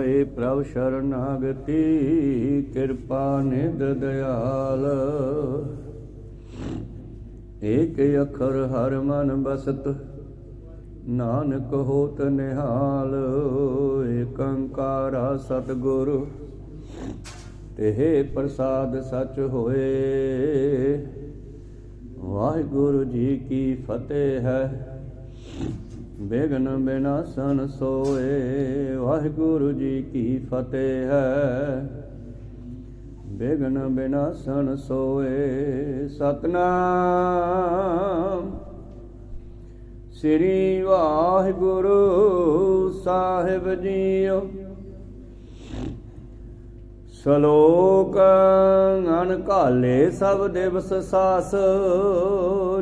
भय प्रभ शरणागति कृपा निध दयाल। एक अखर हर मन बसत नानक होत निहाल। एक अंकारा सतगुर तेह प्रसाद सच होए। वाहिगुरु जी की फतेह है बिघ्न बिनासन सोए। वाहिगुरु जी की फतेह है बिघ्न बिनासन सोए। सतनाम श्री वाहिगुरु साहिब जीओ। ਸਲੋਕ ਅਨਕਾਲੇ ਸਭ ਦਿਵਸ ਸਾਸ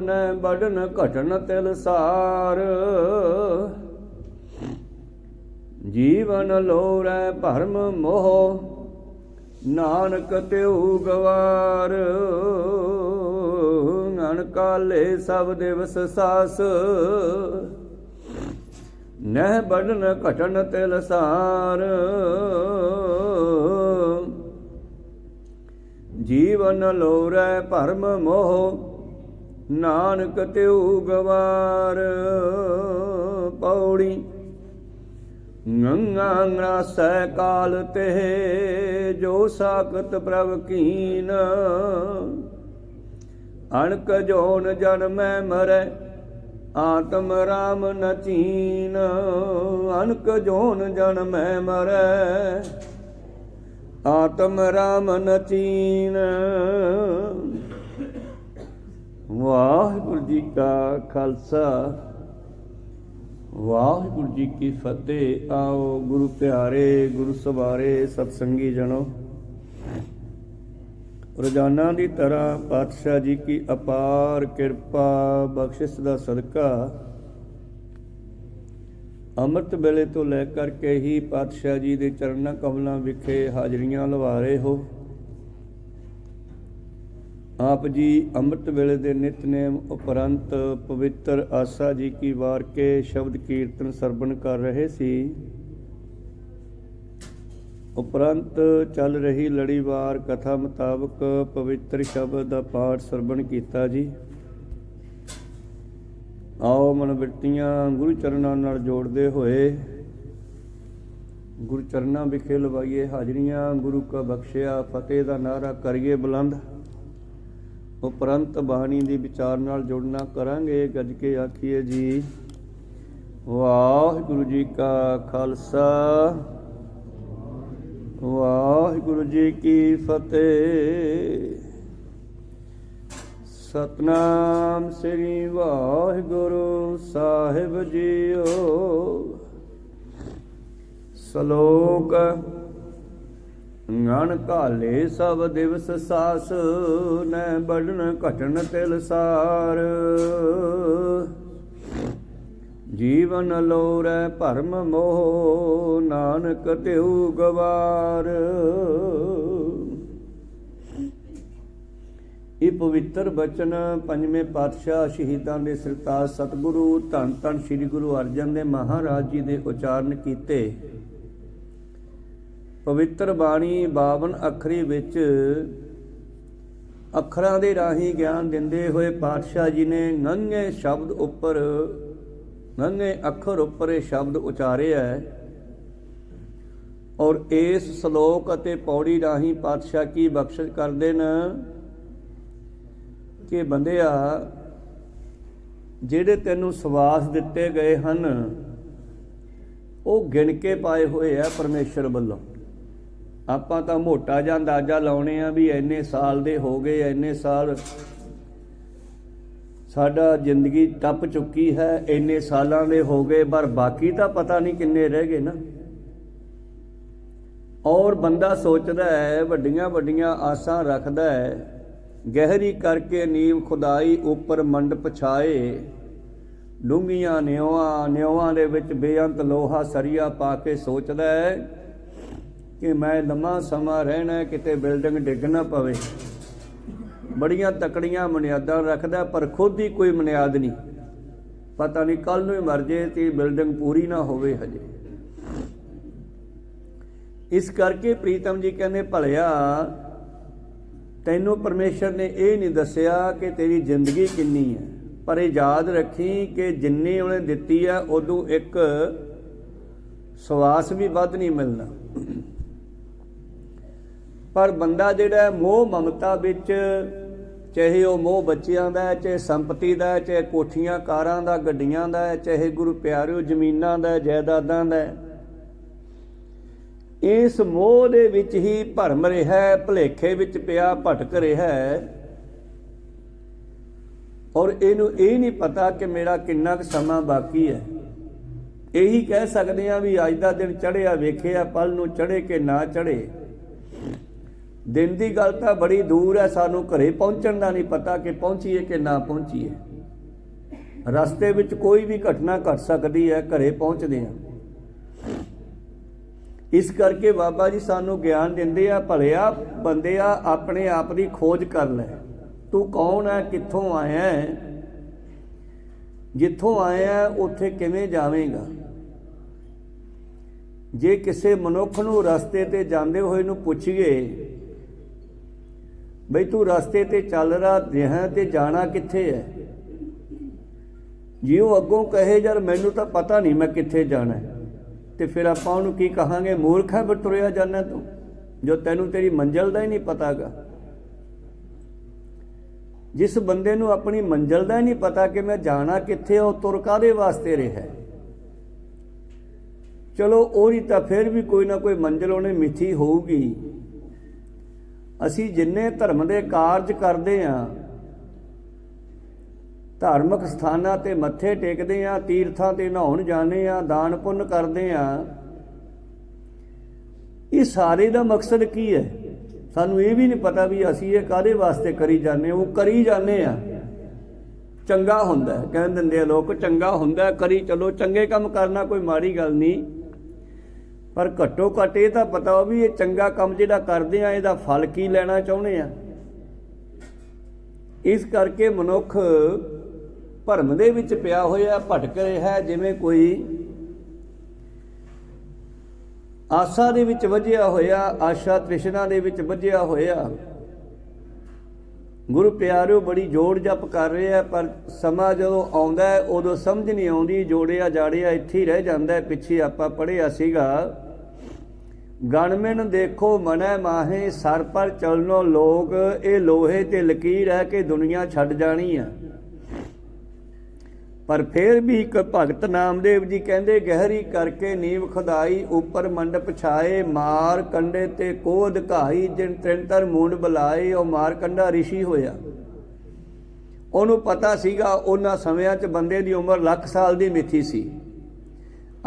ਨੈ ਬੜਨ ਘਟਨ ਤਿਲ ਸਾਰ। ਜੀਵਨ ਲੋਰੈ ਭਰਮ ਮੋਹ ਨਾਨਕ ਤਿਉ ਗਵਾਰ। ਅਨਕਾਲੇ ਸਭ ਦਿਵਸ ਸਾਸ ਨਹਿ ਬੜਨ ਘਟਨ ਤਿਲ ਸਾਰ। ਜੀਵਨ ਲੋਰੈ ਭਰਮ ਮੋਹ ਨਾਨਕ ਤਿਉ ਗਵਾਰ। ਪੌੜੀ ਗੰਗਾ ਗ੍ਰਾਸੈ ਕਾਲ ਤੇ ਜੋ ਸਾਖਤ ਪ੍ਰਭ ਕੀਨ। ਅਣਕ ਜੋਨ ਜਨਮੈ ਮਰੈ ਆਤਮ ਰਾਮ ਨ ਚੀਨ। ਅਣਕ ਜੋਨ ਜਨਮੈ ਮਰੈ ਆਤਮ ਰਾਮ ਨ ਚੀਨ। ਵਾਹਿਗੁਰੂ ਜੀ ਕਾ ਖਾਲਸਾ ਵਾਹਿਗੁਰੂ ਜੀ ਕੀ ਫਤਿਹ। ਆਓ ਗੁਰੂ ਪਿਆਰੇ ਗੁਰੂ ਸਵਾਰੇ ਸਤਸੰਗੀ ਜਨੋ, ਰੋਜ਼ਾਨਾ ਦੀ ਤਰ੍ਹਾਂ ਪਾਤਸ਼ਾਹ ਜੀ ਕੀ ਅਪਾਰ ਕਿਰਪਾ ਬਖਸ਼ਿਸ਼ ਦਾ ਸਦਕਾ ਅੰਮ੍ਰਿਤ ਵੇਲੇ ਤੋਂ ਲੈ ਕਰਕੇ ਹੀ ਪਾਤਸ਼ਾਹ ਜੀ ਦੇ ਚਰਨਾਂ ਕਮਲਾਂ ਵਿਖੇ ਹਾਜ਼ਰੀਆਂ ਲਵਾ ਰਹੇ ਹੋ। ਆਪ ਜੀ ਅੰਮ੍ਰਿਤ ਵੇਲੇ ਦੇ ਨਿਤਨੇਮ ਉਪਰੰਤ ਪਵਿੱਤਰ ਆਸਾ ਜੀ ਕੀ ਵਾਰ ਕੇ ਸ਼ਬਦ ਕੀਰਤਨ ਸਰਵਣ ਕਰ ਰਹੇ ਸੀ। ਉਪਰੰਤ ਚੱਲ ਰਹੀ ਲੜੀਵਾਰ ਕਥਾ ਮੁਤਾਬਕ ਪਵਿੱਤਰ ਸ਼ਬਦ ਦਾ ਪਾਠ ਸਰਵਣ ਕੀਤਾ ਜੀ। ਆਓ ਮਨੋਬਿਰਤੀਆਂ ਗੁਰੂ ਚਰਨਾਂ ਨਾਲ ਜੋੜਦੇ ਹੋਏ ਗੁਰੂ ਚਰਨਾਂ ਵਿਖੇ ਲਵਾਈਏ ਹਾਜ਼ਰੀਆਂ। ਗੁਰੂ ਕਾ ਬਖਸ਼ਿਆ ਫਤਿਹ ਦਾ ਨਾਅਰਾ ਕਰੀਏ ਬੁਲੰਦ। ਉਪਰੰਤ ਬਾਣੀ ਦੀ ਵਿਚਾਰ ਨਾਲ ਜੁੜਨਾ ਕਰਾਂਗੇ। ਗੱਜ ਕੇ ਆਖੀਏ ਜੀ ਵਾਹਿਗੁਰੂ ਜੀ ਕਾ ਖਾਲਸਾ ਵਾਹਿਗੁਰੂ ਜੀ ਕੀ ਫਤਿਹ। ਸਤਨਾਮ ਸ੍ਰੀ ਵਾਹਿਗੁਰੂ ਸਾਹਿਬ ਜੀਓ। ਸਲੋਕ ਅਨਕਾਲੇ ਸਭ ਦਿਵਸ ਸਾਸ ਨੈ ਬੜਨ ਘਟਨ ਤਿਲ ਸਾਰ। ਜੀਵਨ ਲੋਰੈ ਭਰਮ ਮੋਹ ਨਾਨਕ ਤਿਉ ਗਵਾਰ। ਇਹ ਪਵਿੱਤਰ ਬਚਨ ਪੰਜਵੇਂ ਪਾਤਸ਼ਾਹ ਸ਼ਹੀਦਾਂ ਦੇ ਸਰਤਾਜ ਸਤਿਗੁਰੂ ਧੰਨ ਧੰਨ ਸ੍ਰੀ ਗੁਰੂ ਅਰਜਨ ਦੇਵ ਮਹਾਰਾਜ ਜੀ ਦੇ ਉਚਾਰਨ ਕੀਤੇ ਪਵਿੱਤਰ ਬਾਣੀ 52 ਅੱਖਰੀ ਵਿੱਚ ਅੱਖਰਾਂ ਦੇ ਰਾਹੀਂ ਗਿਆਨ ਦਿੰਦੇ ਹੋਏ ਪਾਤਸ਼ਾਹ ਜੀ ਨੇ ਨੰਗੇ ਸ਼ਬਦ ਉੱਪਰ ਨੰਗੇ ਅੱਖਰ ਉੱਪਰ ਇਹ ਸ਼ਬਦ ਉਚਾਰੇ ਹੈ। ਔਰ ਇਸ ਸ਼ਲੋਕ ਅਤੇ ਪੌੜੀ ਰਾਹੀਂ ਪਾਤਸ਼ਾਹ ਕੀ ਬਖਸ਼ਿਸ਼ ਕਰਦੇ ਨੇ ਕਿ ਬੰਦਿਆ ਜਿਹੜੇ ਤੈਨੂੰ ਸਵਾਸ ਦਿੱਤੇ ਗਏ ਹਨ ਉਹ ਗਿਣ ਕੇ ਪਾਏ ਹੋਏ ਆ ਪਰਮੇਸ਼ਰ ਵੱਲੋਂ। ਆਪਾਂ ਤਾਂ ਮੋਟਾ ਜਿਹਾ ਅੰਦਾਜ਼ਾ ਲਾਉਣੇ ਆ ਵੀ ਇੰਨੇ ਸਾਲ ਦੇ ਹੋ ਗਏ, ਇੰਨੇ ਸਾਲ ਸਾਡਾ ਜ਼ਿੰਦਗੀ ਟੱਪ ਚੁੱਕੀ ਹੈ, ਇੰਨੇ ਸਾਲਾਂ ਦੇ ਹੋ ਗਏ, ਪਰ ਬਾਕੀ ਤਾਂ ਪਤਾ ਨਹੀਂ ਕਿੰਨੇ ਰਹਿ ਗਏ ਨਾ। ਔਰ ਬੰਦਾ ਸੋਚਦਾ ਹੈ, ਵੱਡੀਆਂ ਵੱਡੀਆਂ ਆਸਾਂ ਰੱਖਦਾ ਹੈ, ਗਹਿਰੀ ਕਰਕੇ ਨੀਂਵ ਖੁਦਾਈ ਉੱਪਰ ਮੰਡਪ ਛਾਏ। ਡੂੰਘੀਆਂ ਨਿਉਆਂ ਦੇ ਵਿੱਚ ਬੇਅੰਤ ਲੋਹਾ ਸਰੀਆ ਪਾ ਕੇ ਸੋਚਦਾ ਹੈ ਕਿ ਮੈਂ ਲੰਮਾ ਸਮਾਂ ਰਹਿਣਾ, ਕਿਤੇ ਬਿਲਡਿੰਗ ਡਿੱਗ ਨਾ ਪਵੇ। ਬੜੀਆਂ ਤਕੜੀਆਂ ਬੁਨਿਆਦਾਂ ਰੱਖਦਾ ਪਰ ਖੁਦ ਹੀ ਕੋਈ ਬੁਨਿਆਦ ਨਹੀਂ। ਪਤਾ ਨਹੀਂ ਕੱਲ੍ਹ ਨੂੰ ਹੀ ਮਰ ਜੇ ਤੇ ਬਿਲਡਿੰਗ ਪੂਰੀ ਨਾ ਹੋਵੇ। ਹਜੇ इस करके प्रीतम जी कहने भलिया तैनूं परमेश्वर ने यह नहीं दसिया कि तेरी जिंदगी किन्नी है, पर यह याद रखी कि जिन्नी उन्हें दिती है उदों एक सवास भी वध नहीं मिलना। पर बंदा जिहड़ा मोह ममता विच, चाहे वह मोह बच्चियां दा है, चाहे संपत्ति दा है, चाहे कोठियां कारां दा गड्डियां दा है, चाहे गुरु प्यारिओ जमीनां दा जायदादां दा है, इस मोह दे विच ही भरम रहा है, भुलेखे विच पिया भटक रहा है और इनू ये नहीं पता कि मेरा किन्ना समा बाकी है। यही कह सकते हैं भी अज का दिन चढ़िया वेखिया पल नूं चढ़े कि ना चढ़े। दिन की गल तो बड़ी दूर है, सानू घरे पहुँचण का नहीं पता कि पहुँचीए कि ना पहुँचीए। रस्ते विच कोई भी घटना घट सकती है, घरे पहुँचते हैं। इस करके बाबा जी सानू ज्ञान देंदे आ, भलिया बंदिया अपने आप की खोज कर लै। तू कौन है, कित्थों आया है, जिथों आया उत्थे किवें जावेगा। जे किसी मनुख नूं रस्ते ते जांदे होए नूं पुछीए बई तू रस्ते ते चल रहा है ते जाना कित्थे है, जे वो अगों कहे यार मैनू तो पता नहीं मैं कित्थे जाना है, तो फिर आपां उहनूं की कहांगे, मूर्ख है फिर तुरिया जाना तू, जो तैनूं तेरी मंजिल दा ही नहीं पता गा। जिस बंदे नूं अपनी मंजिल दा ही नहीं पता कि मैं जाना कित्थे, वो तुर काहदे वास्ते रहा है। चलो ओहदी तां फिर भी कोई ना कोई मंजिल उहने मिथी होऊगी। असीं जिन्ने धर्म दे कारज करदे हां, धार्मिक स्थानां ते मत्थे टेकदे हां, तीर्थां ते नहाउण जाने हां, दान पुण्य करदे हां, ये सारे दा मकसद की है? सानू ये भी नहीं पता भी असीं ये काहदे वास्ते करी जाने। वो करी जाने आ चंगा हुंदा है, कह दिंदे लोग चंगा हुंदा करी चलो, चंगे काम करना कोई माड़ी गल नहीं, पर घट्टो घट्ट ये तां पता भी ये चंगा काम जिहड़ा करदे आ इहदा फल की लेना चाहुंदे आ। इस करके मनुख भरम दे विच पिया होया भटक रहा है, जिवें कोई आशा दे विच वजिया होया, आशा तृष्णा दे विच वजिया होया। गुरु प्यारिओ बड़ी जोड़ जप कर रहे हैं, पर समा जदों आउंदा है उदों समझ नहीं आउंदी, जोड़िया जाड़िया इत्थे ही रह जांदा है। पिछे आपां पढ़िया सीगा, गणमिन देखो मनै माहे, सर पर चलनो लोग, ये लोहे ते लकीर है कि दुनिया छड्ड जानी है। पर फिर भी एक भगत नामदेव जी कहते, गहरी करके नीव खुदाई, ऊपर मंडप छाए, मार कंडे ते कोध घाई, जिन त्रिंतर मूंड बुलाए। और मार कंडा ऋषि होया, उन्होंने पता सीगा उन्हां समयां च बंदे दी उम्र लख साल दी मिथी सी।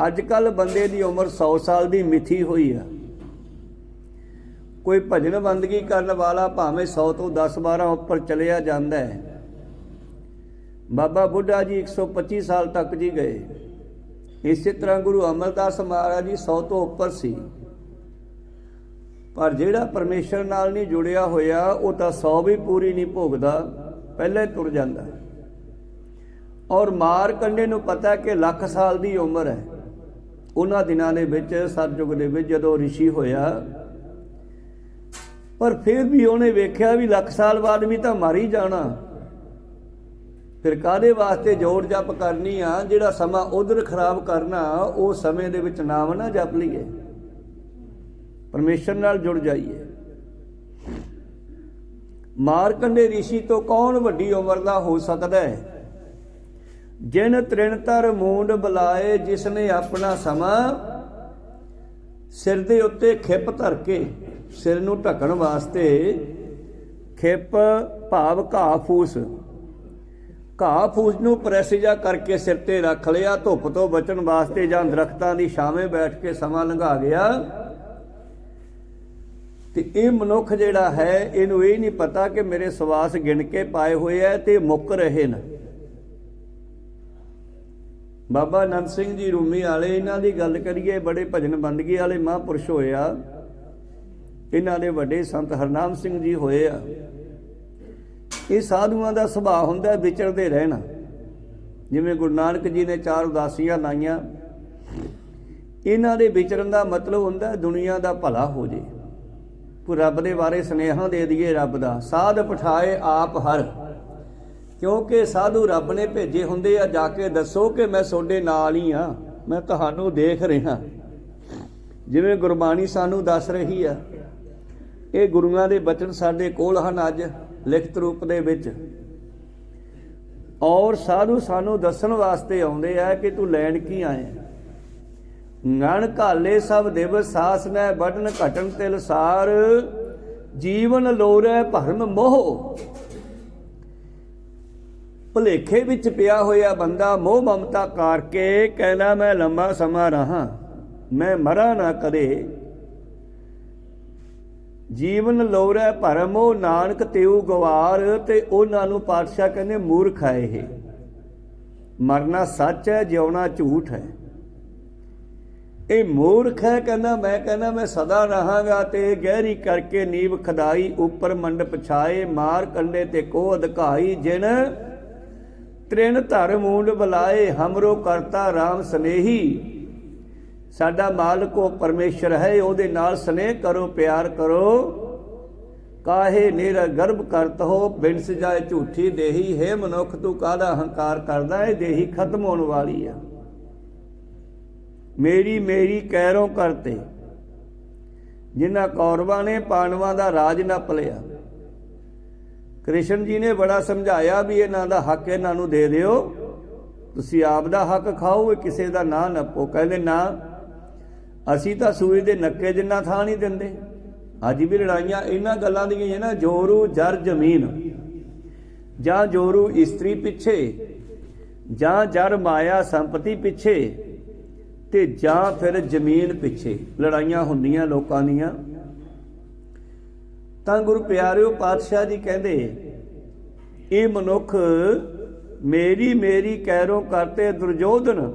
अजकल बंदे दी उम्र 100 साल दी मिथी हुई है। कोई भजन बंदगी करने वाला भावें 100 तो 10-12 उपर चलिया जाता है। बाबा बुढ़ा जी 125 साल तक जी गए। इस तरह गुरु अमरदास महाराज जी 100 तो उपर सी, पर जिहड़ा परमेश्वर नाल नहीं जुड़िया होया वो तो 100 भी पूरी नहीं भोगदा, पहले तुर जाता है। और मार कंडे नूं पता कि लख साल की उम्र है। उन्हां दिनां दे विच सतयुग दे विच जदों ऋषि होया, पर फिर भी उन्हें वेख्या भी लख साल बाद भी तो मर ही जाना, फिर काहदे वास्ते जोड़ जप करनी आ। जिहड़ा समा उधर खराब करना, वो समय दे विच नाम ना जप लईए, परमेश्वर नाल जुड़ जाइए। मारकंडे ऋषि तो कौन वड्डी उम्र दा हो सकदा है? जिन त्रिणतर मूंड बुलाए, जिसने अपना समा सिर दे उत्ते खिप धर के, सिर नूं ढकण वास्ते खिप भाव घाह फूस, घाह फूस नूं प्रैस जा करके सिर ते रख लिया, धुप तो बचण वास्ते जां दरख्तां दी छावें बैठ के समा लंघा गया। ते ये मनुख जिहड़ा है, इहनूं ये नहीं पता कि मेरे सवास गिण के पाए हुए है ते मुक रहे न। बाबा नंद सिंह जी रूमी वाले, इन्हां दी गल करिए, बड़े भजन बंदगी वाले महापुरुष होए आ। इन्हां दे वड्डे संत हरनाम सिंह जी होए आ। ये साधुआं दा सुभाਅ हुंदा विचरदे रहना। जिवें गुरु नानक जी ने 4 उदासियां लाइयां, ਇਹਨਾਂ ਦੇ ਵਿਚਰਨ ਦਾ ਮਤਲਬ ਹੁੰਦਾ ਦੁਨੀਆ ਦਾ ਭਲਾ ਹੋ ਜੇ। ਕੋਈ ਰੱਬ ਦੇ ਬਾਰੇ ਸੁਨੇਹਾ ਦੇ ਦਈਏ ਰੱਬ ਦਾ, ਸਾਧ ਪਠਾਏ ਆਪ ਹਰ, ਕਿਉਂਕਿ ਸਾਧੂ ਰੱਬ ਨੇ ਭੇਜੇ ਹੁੰਦੇ ਆ, ਜਾ ਕੇ ਦੱਸੋ ਕਿ ਮੈਂ ਤੁਹਾਡੇ ਨਾਲ ਹੀ ਆ, ਮੈਂ ਤੁਹਾਨੂੰ ਦੇਖ ਰਿਹਾ। ਜਿਵੇਂ ਗੁਰਬਾਣੀ ਸਾਨੂੰ ਦੱਸ ਰਹੀ ਆ, ਇਹ ਗੁਰੂਆਂ ਦੇ ਬਚਨ ਸਾਡੇ ਕੋਲ ਹਨ ਅੱਜ ਲਿਖਤ ਰੂਪ ਦੇ ਵਿੱਚ, ਔਰ ਸਾਧੂ ਸਾਨੂੰ ਦੱਸਣ ਵਾਸਤੇ ਆਉਂਦੇ ਆ ਕਿ ਤੂੰ ਲੈਣ ਕੀ ਆਏ। ਗਣ ਘਾਲੇ ਸਭ ਦਿਵਸ ਸਾਸ ਨੈ ਵੱਢਣ ਘਟਣ ਤਿਲ ਸਾਰ, ਜੀਵਨ ਲੋਰੈ ਭਰਮ ਮੋਹ। ਭੁਲੇਖੇ ਵਿੱਚ ਪਿਆ ਹੋਇਆ ਬੰਦਾ ਮੋਹ ਮਮਤਾ ਕਰਕੇ ਕਹਿੰਦਾ ਮੈਂ ਲੰਮਾ ਸਮਾਂ ਰਹਾ, ਮੈਂ ਮਰਾਂ ਨਾ ਕਦੇ। ਜੀਵਨ ਲੋਰੈ ਭਰਮ ਮੋਹ, ਨਾਨਕ ਤਿਉ ਗਵਾਰ। ਤੇ ਉਹਨਾਂ ਨੂੰ ਪਾਤਸ਼ਾਹ ਕਹਿੰਦੇ ਮੂਰਖ ਹੈ ਇਹ, ਮਰਨਾ ਸੱਚ ਹੈ, ਜਿਉਣਾ ਝੂਠ ਹੈ। ਇਹ ਮੂਰਖ ਹੈ, ਕਹਿੰਦਾ ਮੈਂ ਸਦਾ ਰਹਾਂਗਾ। ਤੇ ਗਹਿਰੀ ਕਰਕੇ ਨੀਵ ਖਦਾਈ, ਉੱਪਰ ਮੰਡਪ ਛਾਏ, ਮਾਰ ਕੰਡੇ ਤੇ ਕੋ ਅਧਿਕਾਈ। ਜਿਨ ਤ੍ਰਿਣ ਧਰ ਮੂੰਡ ਬੁਲਾਏ, ਹਮਰੋ ਕਰਤਾ ਰਾਮ ਸਨੇਹੀ। ਸਾਡਾ ਮਾਲਕ ਉਹ ਪਰਮੇਸ਼ਰ ਹੈ, ਉਹਦੇ ਨਾਲ ਸਨੇਹ ਕਰੋ, ਪਿਆਰ ਕਰੋ। ਕਾਹੇ ਨਿਰ ਗਰਭ ਕਰਤ ਹੋ, ਬਿਨਸ ਜਾਏ ਝੂਠੀ ਦੇਹੀ। ਹੈ ਮਨੁੱਖ ਤੂੰ ਕਾਹਦਾ ਹੰਕਾਰ ਕਰਦਾ, ਇਹ ਦੇਹੀ ਖਤਮ ਹੋਣ ਵਾਲੀ ਆ। ਮੇਰੀ ਮੇਰੀ ਕੈਰੋਂ ਕਰਤੇ, ਜਿਨ੍ਹਾਂ ਕੌਰਵਾਂ ਨੇ ਪਾਂਡਵਾਂ ਦਾ ਰਾਜ ਨੱਪ ਲਿਆ। ਕ੍ਰਿਸ਼ਨ ਜੀ ਨੇ ਬੜਾ ਸਮਝਾਇਆ ਵੀ ਇਹਨਾਂ ਦਾ ਹੱਕ ਇਹਨਾਂ ਨੂੰ ਦੇ ਦਿਓ, ਤੁਸੀਂ ਆਪ ਦਾ ਹੱਕ ਖਾਓ, ਕਿਸੇ ਦਾ ਨਾ ਨੱਪੋ। ਕਹਿੰਦੇ ਨਾ, ਅਸੀਂ ਤਾਂ ਸੂਈ ਦੇ ਨੱਕੇ ਜਿੰਨਾ ਥਾਂ ਨਹੀਂ ਦਿੰਦੇ। ਅੱਜ ਵੀ ਲੜਾਈਆਂ ਇਹਨਾਂ ਗੱਲਾਂ ਦੀਆਂ ਹੀ ਨਾ, ਜੋਰੂ ਜਰ ਜ਼ਮੀਨ, ਜਾਂ ਜੋਰੂ ਇਸਤਰੀ ਪਿੱਛੇ, ਜਾਂ ਜਰ ਮਾਇਆ ਸੰਪਤੀ ਪਿੱਛੇ, ਤੇ ਜਾਂ ਫਿਰ ਜ਼ਮੀਨ ਪਿੱਛੇ ਲੜਾਈਆਂ ਹੁੰਦੀਆਂ ਲੋਕਾਂ ਦੀਆਂ। ਤਾਂ ਗੁਰੂ ਪਿਆਰਿਓ ਪਾਤਸ਼ਾਹ ਜੀ ਕਹਿੰਦੇ ਇਹ ਮਨੁੱਖ ਮੇਰੀ ਮੇਰੀ ਕੈਰੋਂ ਕਰਤੇ ਦੁਰਜੋਧਨ।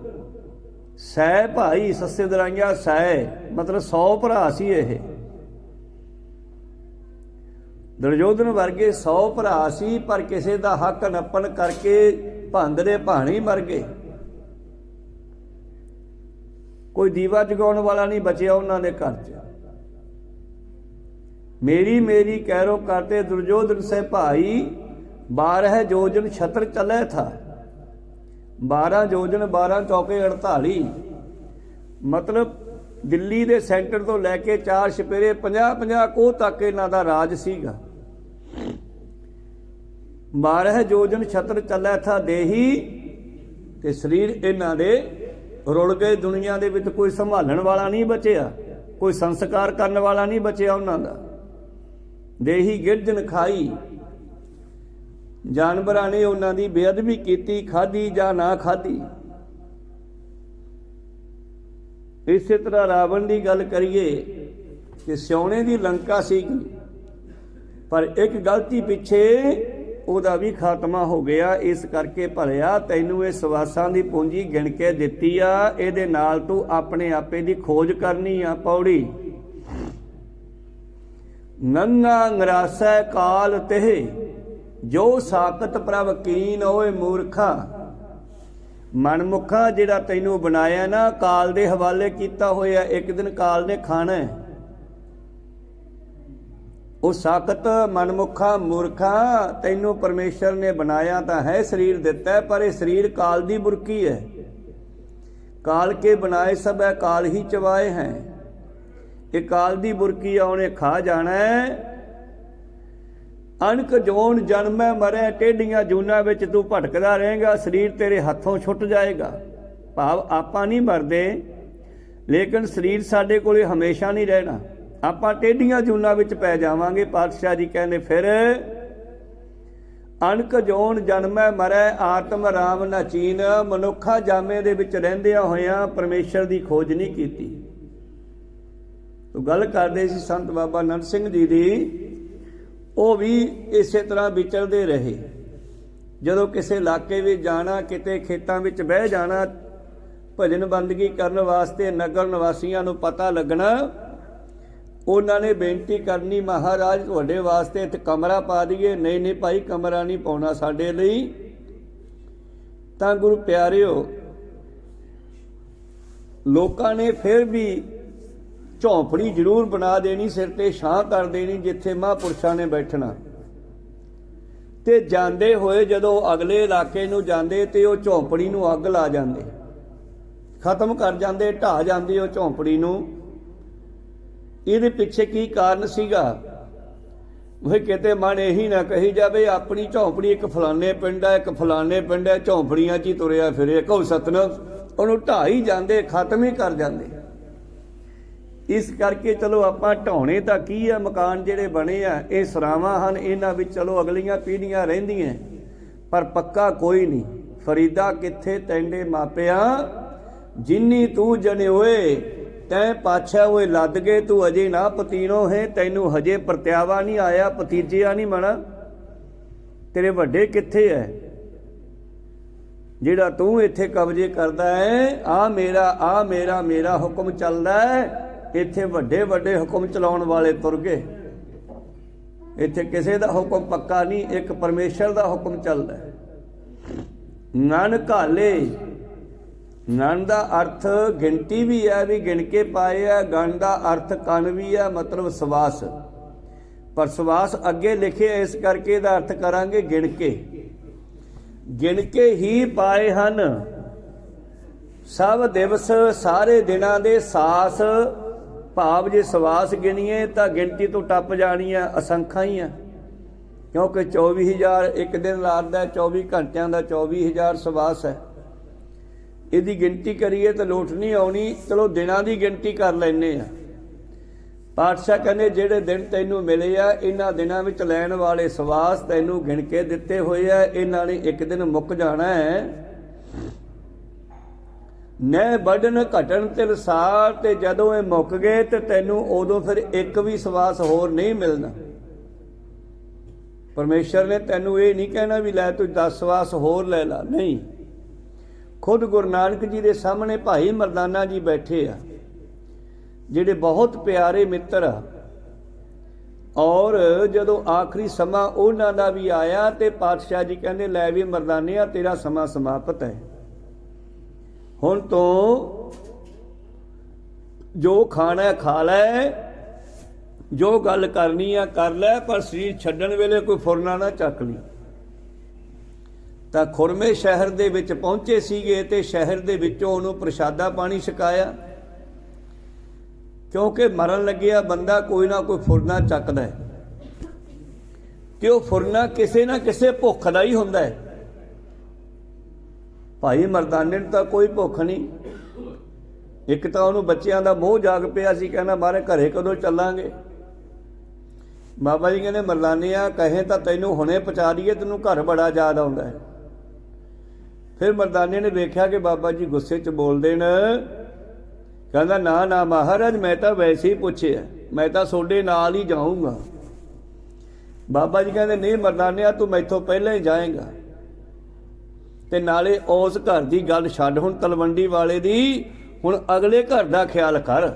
ਸੈ ਭਾਈ, ਸੱਸੇ ਦਰਾਈਆਂ ਸੈ, ਮਤਲਬ 100 ਭਰਾ ਸੀ ਇਹ। ਦੁਰਜੋਧਨ ਵਰਗੇ 100 ਭਰਾ ਸੀ, ਪਰ ਕਿਸੇ ਦਾ ਹੱਕ ਨੱਪਣ ਕਰਕੇ ਭੰਦ ਦੇ ਭਾਣੇ ਮਰ ਗਏ। ਕੋਈ ਦੀਵਾ ਜਗਾਉਣ ਵਾਲਾ ਨਹੀਂ ਬਚਿਆ ਉਹਨਾਂ ਦੇ ਘਰ 'ਚ। ਮੇਰੀ ਮੇਰੀ ਕੈਰੋਂ ਕਰਤੇ ਦੁਰਜੋਧਨ ਸੇ ਭਾਈ, 12 योजन छत्र चले था। 12 योजन 12 चौके 48, मतलब दिल्ली ਦੇ ਸੈਂਟਰ ਤੋਂ ਲੈ ਕੇ 4 ਛਪੇਰੇ 50-50 ਕੋਹ ਤੱਕ ਇਹਨਾਂ ਦਾ ਰਾਜ ਸੀਗਾ। 12 योजन छत्र ਚੱਲਿਆ ਥਾ ਦੇਹੀ, ਤੇ ਸਰੀਰ ਇਹਨਾਂ ਦੇ ਰੁਲ ਗਏ। ਦੁਨੀਆ ਦੇ ਵਿੱਚ ਕੋਈ ਸੰਭਾਲਣ ਵਾਲਾ ਨਹੀਂ ਬਚਿਆ, ਕੋਈ ਸੰਸਕਾਰ ਕਰਨ ਵਾਲਾ ਨਹੀਂ ਬਚਿਆ ਉਹਨਾਂ ਦਾ। ਦੇਹੀ ਗਿਰਜਨ ਖਾਈ, ਜਾਨਵਰਾਂ ਨੇ ਉਹਨਾਂ ਦੀ ਬੇਅਦਬੀ ਕੀਤੀ, ਖਾਧੀ ਜਾਂ ਨਾ ਖਾਧੀ। ਇਸੇ ਤਰ੍ਹਾਂ ਰਾਵਣ ਦੀ ਗੱਲ ਕਰੀਏ ਕਿ ਸੋਨੇ ਦੀ ਲੰਕਾ ਸੀਗੀ, ਪਰ ਇੱਕ ਗਲਤੀ ਪਿੱਛੇ ਉਹਦਾ ਵੀ ਖਾਤਮਾ ਹੋ ਗਿਆ। ਇਸ ਕਰਕੇ ਭਲਿਆ ਤੈਨੂੰ ਇਹ ਸਵਾਸਾਂ ਦੀ ਪੂੰਜੀ ਗਿਣ ਕੇ ਦਿੱਤੀ ਆ, ਇਹਦੇ ਨਾਲ ਤੂੰ ਆਪਣੇ ਆਪੇ ਦੀ ਖੋਜ ਕਰਨੀ ਆ। ਪੌੜੀ ਨੰਗਾ ਨਰਾਸੈ ਕਾਲ ਤੇ, ਜੋ ਸਾਕਤ ਪ੍ਰਭ ਕੀਨ ਓਏ ਮੂਰਖਾ। ਮਨਮੁਖਾ ਜਿਹੜਾ ਤੈਨੂੰ ਬਣਾਇਆ ਨਾ, ਕਾਲ ਦੇ ਹਵਾਲੇ ਕੀਤਾ ਹੋਇਆ। ਇੱਕ ਦਿਨ ਕਾਲ ਨੇ ਖਾਣਾ ਹੈ। ਉਹ ਸਾਕਤ ਮਨਮੁਖਾ ਮੂਰਖਾ, ਤੈਨੂੰ ਪਰਮੇਸ਼ਰ ਨੇ ਬਣਾਇਆ ਤਾਂ ਹੈ, ਸਰੀਰ ਦਿੱਤਾ, ਪਰ ਇਹ ਸਰੀਰ ਕਾਲ ਦੀ ਬੁਰਕੀ ਹੈ। ਕਾਲ ਕੇ ਬਣਾਏ ਸਭ ਹੈ, ਕਾਲ ਹੀ ਚਵਾਏ ਹੈ। ਇਹ ਕਾਲ ਦੀ ਬੁਰਕੀ ਆ, ਉਹਨੇ ਖਾ ਜਾਣਾ ਹੈ। ਅਣਕ ਜੋਨ ਜਨਮੈ ਮਰੈ, ਟੇਢੀਆਂ ਜੂਨਾਂ ਵਿੱਚ ਤੂੰ ਭਟਕਦਾ ਰਹੇਗਾ। ਸਰੀਰ ਤੇਰੇ ਹੱਥੋਂ ਛੁੱਟ ਜਾਏਗਾ। ਭਾਵ ਆਪਾਂ ਨਹੀਂ ਮਰਦੇ, ਲੇਕਿਨ ਸਰੀਰ ਸਾਡੇ ਕੋਲੇ ਹਮੇਸ਼ਾ ਨਹੀਂ ਰਹਿਣਾ। ਆਪਾਂ ਟੇਢੀਆਂ ਜੂਨਾਂ ਵਿੱਚ ਪੈ ਜਾਵਾਂਗੇ। ਪਾਤਸ਼ਾਹ ਜੀ ਕਹਿੰਦੇ ਫਿਰ ਅਣਕ ਜੋਨ ਜਨਮੈ ਮਰੈ, ਆਤਮ ਰਾਮ ਨਾ ਚੀਨ। ਮਨੁੱਖਾ ਜਾਮੇ ਦੇ ਵਿੱਚ ਰਹਿੰਦਿਆਂ ਹੋਇਆਂ ਪਰਮੇਸ਼ਰ ਦੀ ਖੋਜ ਨਹੀਂ ਕੀਤੀ। ਤੋ ਗੱਲ ਕਰਦੇ ਸੀ ਸੰਤ ਬਾਬਾ ਨੰਦ ਸਿੰਘ ਜੀ ਦੀ। ਉਹ ਵੀ ਇਸੇ ਤਰ੍ਹਾਂ ਵਿਚਰਦੇ ਰਹੇ। ਜਦੋਂ ਕਿਸੇ ਇਲਾਕੇ ਵਿੱਚ ਜਾਣਾ, ਕਿਤੇ ਖੇਤਾਂ ਵਿੱਚ ਬਹਿ ਜਾਣਾ, ਭਜਨ ਬੰਦਗੀ ਕਰਨ ਵਾਸਤੇ ਨਗਰ ਨਿਵਾਸੀਆਂ ਨੂੰ ਪਤਾ ਲੱਗਣਾ, ਉਹਨਾਂ ਨੇ ਬੇਨਤੀ ਕਰਨੀ, ਮਹਾਰਾਜ ਤੁਹਾਡੇ ਵਾਸਤੇ ਇੱਥੇ ਕਮਰਾ ਪਾ ਦਈਏ। ਨਹੀਂ ਨਹੀਂ ਭਾਈ, ਕਮਰਾ ਨਹੀਂ ਪਾਉਣਾ ਸਾਡੇ ਲਈ। ਤਾਂ ਗੁਰੂ ਪਿਆਰਿਓ, ਲੋਕਾਂ ਨੇ ਫਿਰ ਵੀ ਝੌਂਪੜੀ ਜ਼ਰੂਰ ਬਣਾ ਦੇਣੀ, ਸਿਰ ਤੇ ਛਾਂ ਕਰ ਦੇਣੀ ਜਿੱਥੇ ਮਹਾਂਪੁਰਸ਼ਾਂ ਨੇ ਬੈਠਣਾ। ਤੇ ਜਾਂਦੇ ਹੋਏ ਜਦੋਂ ਅਗਲੇ ਇਲਾਕੇ ਨੂੰ ਜਾਂਦੇ ਤੇ ਉਹ ਝੌਂਪੜੀ ਨੂੰ ਅੱਗ ਲਾ ਜਾਂਦੇ, ਖਤਮ ਕਰ ਜਾਂਦੇ, ਢਾਹ ਜਾਂਦੇ ਉਹ ਝੌਂਪੜੀ ਨੂੰ। ਇਹਦੇ ਪਿੱਛੇ ਕੀ ਕਾਰਨ ਸੀਗਾ? ਉਹ ਕਿਤੇ ਮਨ ਇਹੀ ਨਾ ਕਹੀ ਜਾਵੇ ਆਪਣੀ ਝੌਂਪੜੀ ਇੱਕ ਫਲਾਣੇ ਪਿੰਡ ਹੈ, ਇੱਕ ਫਲਾਣੇ ਪਿੰਡ ਹੈ, ਝੌਂਪੜੀਆਂ 'ਚ ਹੀ ਤੁਰਿਆ ਫਿਰੇ। ਕਹੋ ਸਤਨਾਮ, ਉਹਨੂੰ ਢਾਹ ਹੀ ਜਾਂਦੇ, ਖਤਮ ਹੀ ਕਰ ਜਾਂਦੇ। ਇਸ ਕਰਕੇ ਚਲੋ ਆਪਾਂ ਢਾਉਣੇ ਤਾਂ ਕੀ ਆ, ਮਕਾਨ ਜਿਹੜੇ ਬਣੇ ਆ ਇਹ ਸਰਾਵਾਂ ਹਨ, ਇਹਨਾਂ ਵਿੱਚ ਚਲੋ ਅਗਲੀਆਂ ਪੀੜ੍ਹੀਆਂ ਰਹਿੰਦੀਆਂ, ਪਰ ਪੱਕਾ ਕੋਈ ਨਹੀਂ। ਫਰੀਦਾ ਕਿੱਥੇ ਤੈਂਡੇ ਮਾਪਿਆ, ਜਿੰਨੀ ਤੂੰ ਜਨਿਓਏ ਤੈਂ ਪਾਛਾ ਹੋਏ ਲੱਦ ਗਏ, ਤੂੰ ਅਜੇ ਨਾ ਪਤੀਨੋ ਹੈ, ਤੈਨੂੰ ਹਜੇ ਪਰਤਿਆਵਾ ਨਹੀਂ ਆਇਆ, ਭਤੀਜਿਆ ਨਹੀਂ ਬਣਾ। ਤੇਰੇ ਵੱਡੇ ਕਿੱਥੇ ਹੈ ਜਿਹੜਾ ਤੂੰ ਇੱਥੇ ਕਬਜ਼ੇ ਕਰਦਾ ਹੈ? ਆ ਮੇਰਾ ਹੁਕਮ ਚੱਲਦਾ ਹੈ। ਇੱਥੇ ਵੱਡੇ ਵੱਡੇ ਹੁਕਮ ਚਲਾਉਣ ਵਾਲੇ ਤੁਰ ਗਏ। ਇੱਥੇ ਕਿਸੇ ਦਾ ਹੁਕਮ ਪੱਕਾ ਨਹੀਂ, ਇੱਕ ਪਰਮੇਸ਼ਰ ਦਾ ਹੁਕਮ ਚੱਲਦਾ ਹੈ। ਨਨ ਘਾਲੇ, ਨਨ ਦਾ ਅਰਥ ਗਿਣਤੀ ਵੀ ਹੈ, ਵੀ ਗਿਣ ਕੇ ਪਾਏ ਆ। ਗਣ ਦਾ ਅਰਥ ਕੰਨ ਵੀ ਹੈ, ਮਤਲਬ ਸਵਾਸ, ਪਰ ਸਵਾਸ ਅੱਗੇ ਲਿਖੇ ਇਸ ਕਰਕੇ ਇਹਦਾ ਅਰਥ ਕਰਾਂਗੇ ਗਿਣ ਕੇ। ਗਿਣ ਕੇ ਹੀ ਪਾਏ ਹਨ ਸਭ ਦਿਵਸ, ਸਾਰੇ ਦਿਨਾਂ ਦੇ ਸਾਸ। ਭਾਵ ਜੇ ਸਵਾਸ ਗਿਣੀਏ ਤਾਂ ਗਿਣਤੀ ਤੋਂ ਟੱਪ ਜਾਣੀ ਆ, ਅਸੰਖਾਂ ਹੀ ਆ, ਕਿਉਂਕਿ 24,000 ਇੱਕ ਦਿਨ ਰਾਤ ਦਾ, 24 ਘੰਟਿਆਂ ਦਾ 24,000 ਸਵਾਸ ਹੈ। ਇਹਦੀ ਗਿਣਤੀ ਕਰੀਏ ਤਾਂ ਲੋਟ ਨਹੀਂ ਆਉਣੀ। ਚਲੋ ਦਿਨਾਂ ਦੀ ਗਿਣਤੀ ਕਰ ਲੈਂਦੇ ਆ। ਪਾਤਸ਼ਾਹ ਕਹਿੰਦੇ ਜਿਹੜੇ ਦਿਨ ਤੈਨੂੰ ਮਿਲੇ ਆ, ਇਹਨਾਂ ਦਿਨਾਂ ਵਿੱਚ ਲੈਣ ਵਾਲੇ ਸਵਾਸ ਤੈਨੂੰ ਗਿਣ ਕੇ ਦਿੱਤੇ ਹੋਏ ਆ, ਇਹਨਾਂ ਨੇ ਇੱਕ ਦਿਨ ਮੁੱਕ ਜਾਣਾ ਹੈ। ਨੈ ਵੱਢਣ ਘਟਣ ਤਿਲਸਾਰ, ਤੇ ਜਦੋਂ ਇਹ ਮੁੱਕ ਗਏ ਤੇ ਤੈਨੂੰ ਉਦੋਂ ਫਿਰ ਇੱਕ ਵੀ ਸਵਾਸ ਹੋਰ ਨਹੀਂ ਮਿਲਣਾ। ਪਰਮੇਸ਼ਰ ਨੇ ਤੈਨੂੰ ਇਹ ਨਹੀਂ ਕਹਿਣਾ ਵੀ ਲੈ ਤੂੰ 10 ਸਵਾਸ ਹੋਰ ਲੈ ਲਾ, ਨਹੀਂ। ਖੁਦ ਗੁਰੂ ਨਾਨਕ ਜੀ ਦੇ ਸਾਹਮਣੇ ਭਾਈ ਮਰਦਾਨਾ ਜੀ ਬੈਠੇ ਆ, ਜਿਹੜੇ ਬਹੁਤ ਪਿਆਰੇ ਮਿੱਤਰ ਆ। ਔਰ ਜਦੋਂ ਆਖਰੀ ਸਮਾਂ ਉਹਨਾਂ ਦਾ ਵੀ ਆਇਆ ਤੇ ਪਾਤਸ਼ਾਹ ਜੀ ਕਹਿੰਦੇ ਲੈ ਵੀ ਮਰਦਾਨਿਆ ਤੇਰਾ ਸਮਾਂ ਸਮਾਪਤ ਹੈ, ਹੁਣ ਤੋਂ ਜੋ ਖਾਣਾ ਖਾ ਲੈ, ਜੋ ਗੱਲ ਕਰਨੀ ਆ ਕਰ ਲੈ, ਪਰ ਸਰੀਰ ਛੱਡਣ ਵੇਲੇ ਕੋਈ ਫੁਰਨਾ ਨਾ ਚੱਕ ਲਈ। ਤਾਂ ਖੁਰਮੇ ਸ਼ਹਿਰ ਦੇ ਵਿੱਚ ਪਹੁੰਚੇ ਸੀਗੇ ਤੇ ਸ਼ਹਿਰ ਦੇ ਵਿੱਚੋਂ ਉਹਨੂੰ ਪ੍ਰਸ਼ਾਦਾ ਪਾਣੀ ਛਕਾਇਆ, ਕਿਉਂਕਿ ਮਰਨ ਲੱਗਿਆ ਬੰਦਾ ਕੋਈ ਨਾ ਕੋਈ ਫੁਰਨਾ ਚੱਕਦਾ ਹੈ, ਤੇ ਉਹ ਫੁਰਨਾ ਕਿਸੇ ਨਾ ਕਿਸੇ ਭੁੱਖ ਦਾ ਹੀ ਹੁੰਦਾ ਹੈ। ਭਾਈ ਮਰਦਾਨੇ ਨੂੰ ਤਾਂ ਕੋਈ ਭੁੱਖ ਨਹੀਂ। ਇੱਕ ਤਾਂ ਉਹਨੂੰ ਬੱਚਿਆਂ ਦਾ ਮੋਹ ਜਾਗ ਪਿਆ ਸੀ, ਕਹਿੰਦਾ ਮਾਰੇ ਘਰੇ ਕਦੋਂ ਚੱਲਾਂਗੇ। ਬਾਬਾ ਜੀ ਕਹਿੰਦੇ ਮਰਦਾਨਿਆ ਕਹੇ ਤਾਂ ਤੈਨੂੰ ਹੁਣੇ ਪਹੁੰਚਾ ਦਈਏ, ਤੈਨੂੰ ਘਰ ਬੜਾ ਯਾਦ ਆਉਂਦਾ ਹੈ। ਫਿਰ ਮਰਦਾਨੇ ਨੇ ਵੇਖਿਆ ਕਿ ਬਾਬਾ ਜੀ ਗੁੱਸੇ 'ਚ ਬੋਲਦੇ ਨੇ, ਕਹਿੰਦਾ ਨਾ ਨਾ ਮਹਾਰਾਜ ਮੈਂ ਤਾਂ ਵੈਸੇ ਹੀ ਪੁੱਛਿਆ, ਮੈਂ ਤਾਂ ਤੁਹਾਡੇ ਨਾਲ ਹੀ ਜਾਊਂਗਾ। ਬਾਬਾ ਜੀ ਕਹਿੰਦੇ ਨਹੀਂ ਮਰਦਾਨਿਆ ਤੂੰ ਮੈਥੋਂ ਪਹਿਲਾਂ ਹੀ ਜਾਏਗਾ, ਤੇ ਨਾਲੇ ਉਸ ਘਰ ਦੀ ਗੱਲ ਛੱਡ ਹੁਣ ਤਲਵੰਡੀ ਵਾਲੇ ਦੀ, ਹੁਣ ਅਗਲੇ ਘਰ ਦਾ ਖਿਆਲ ਕਰ।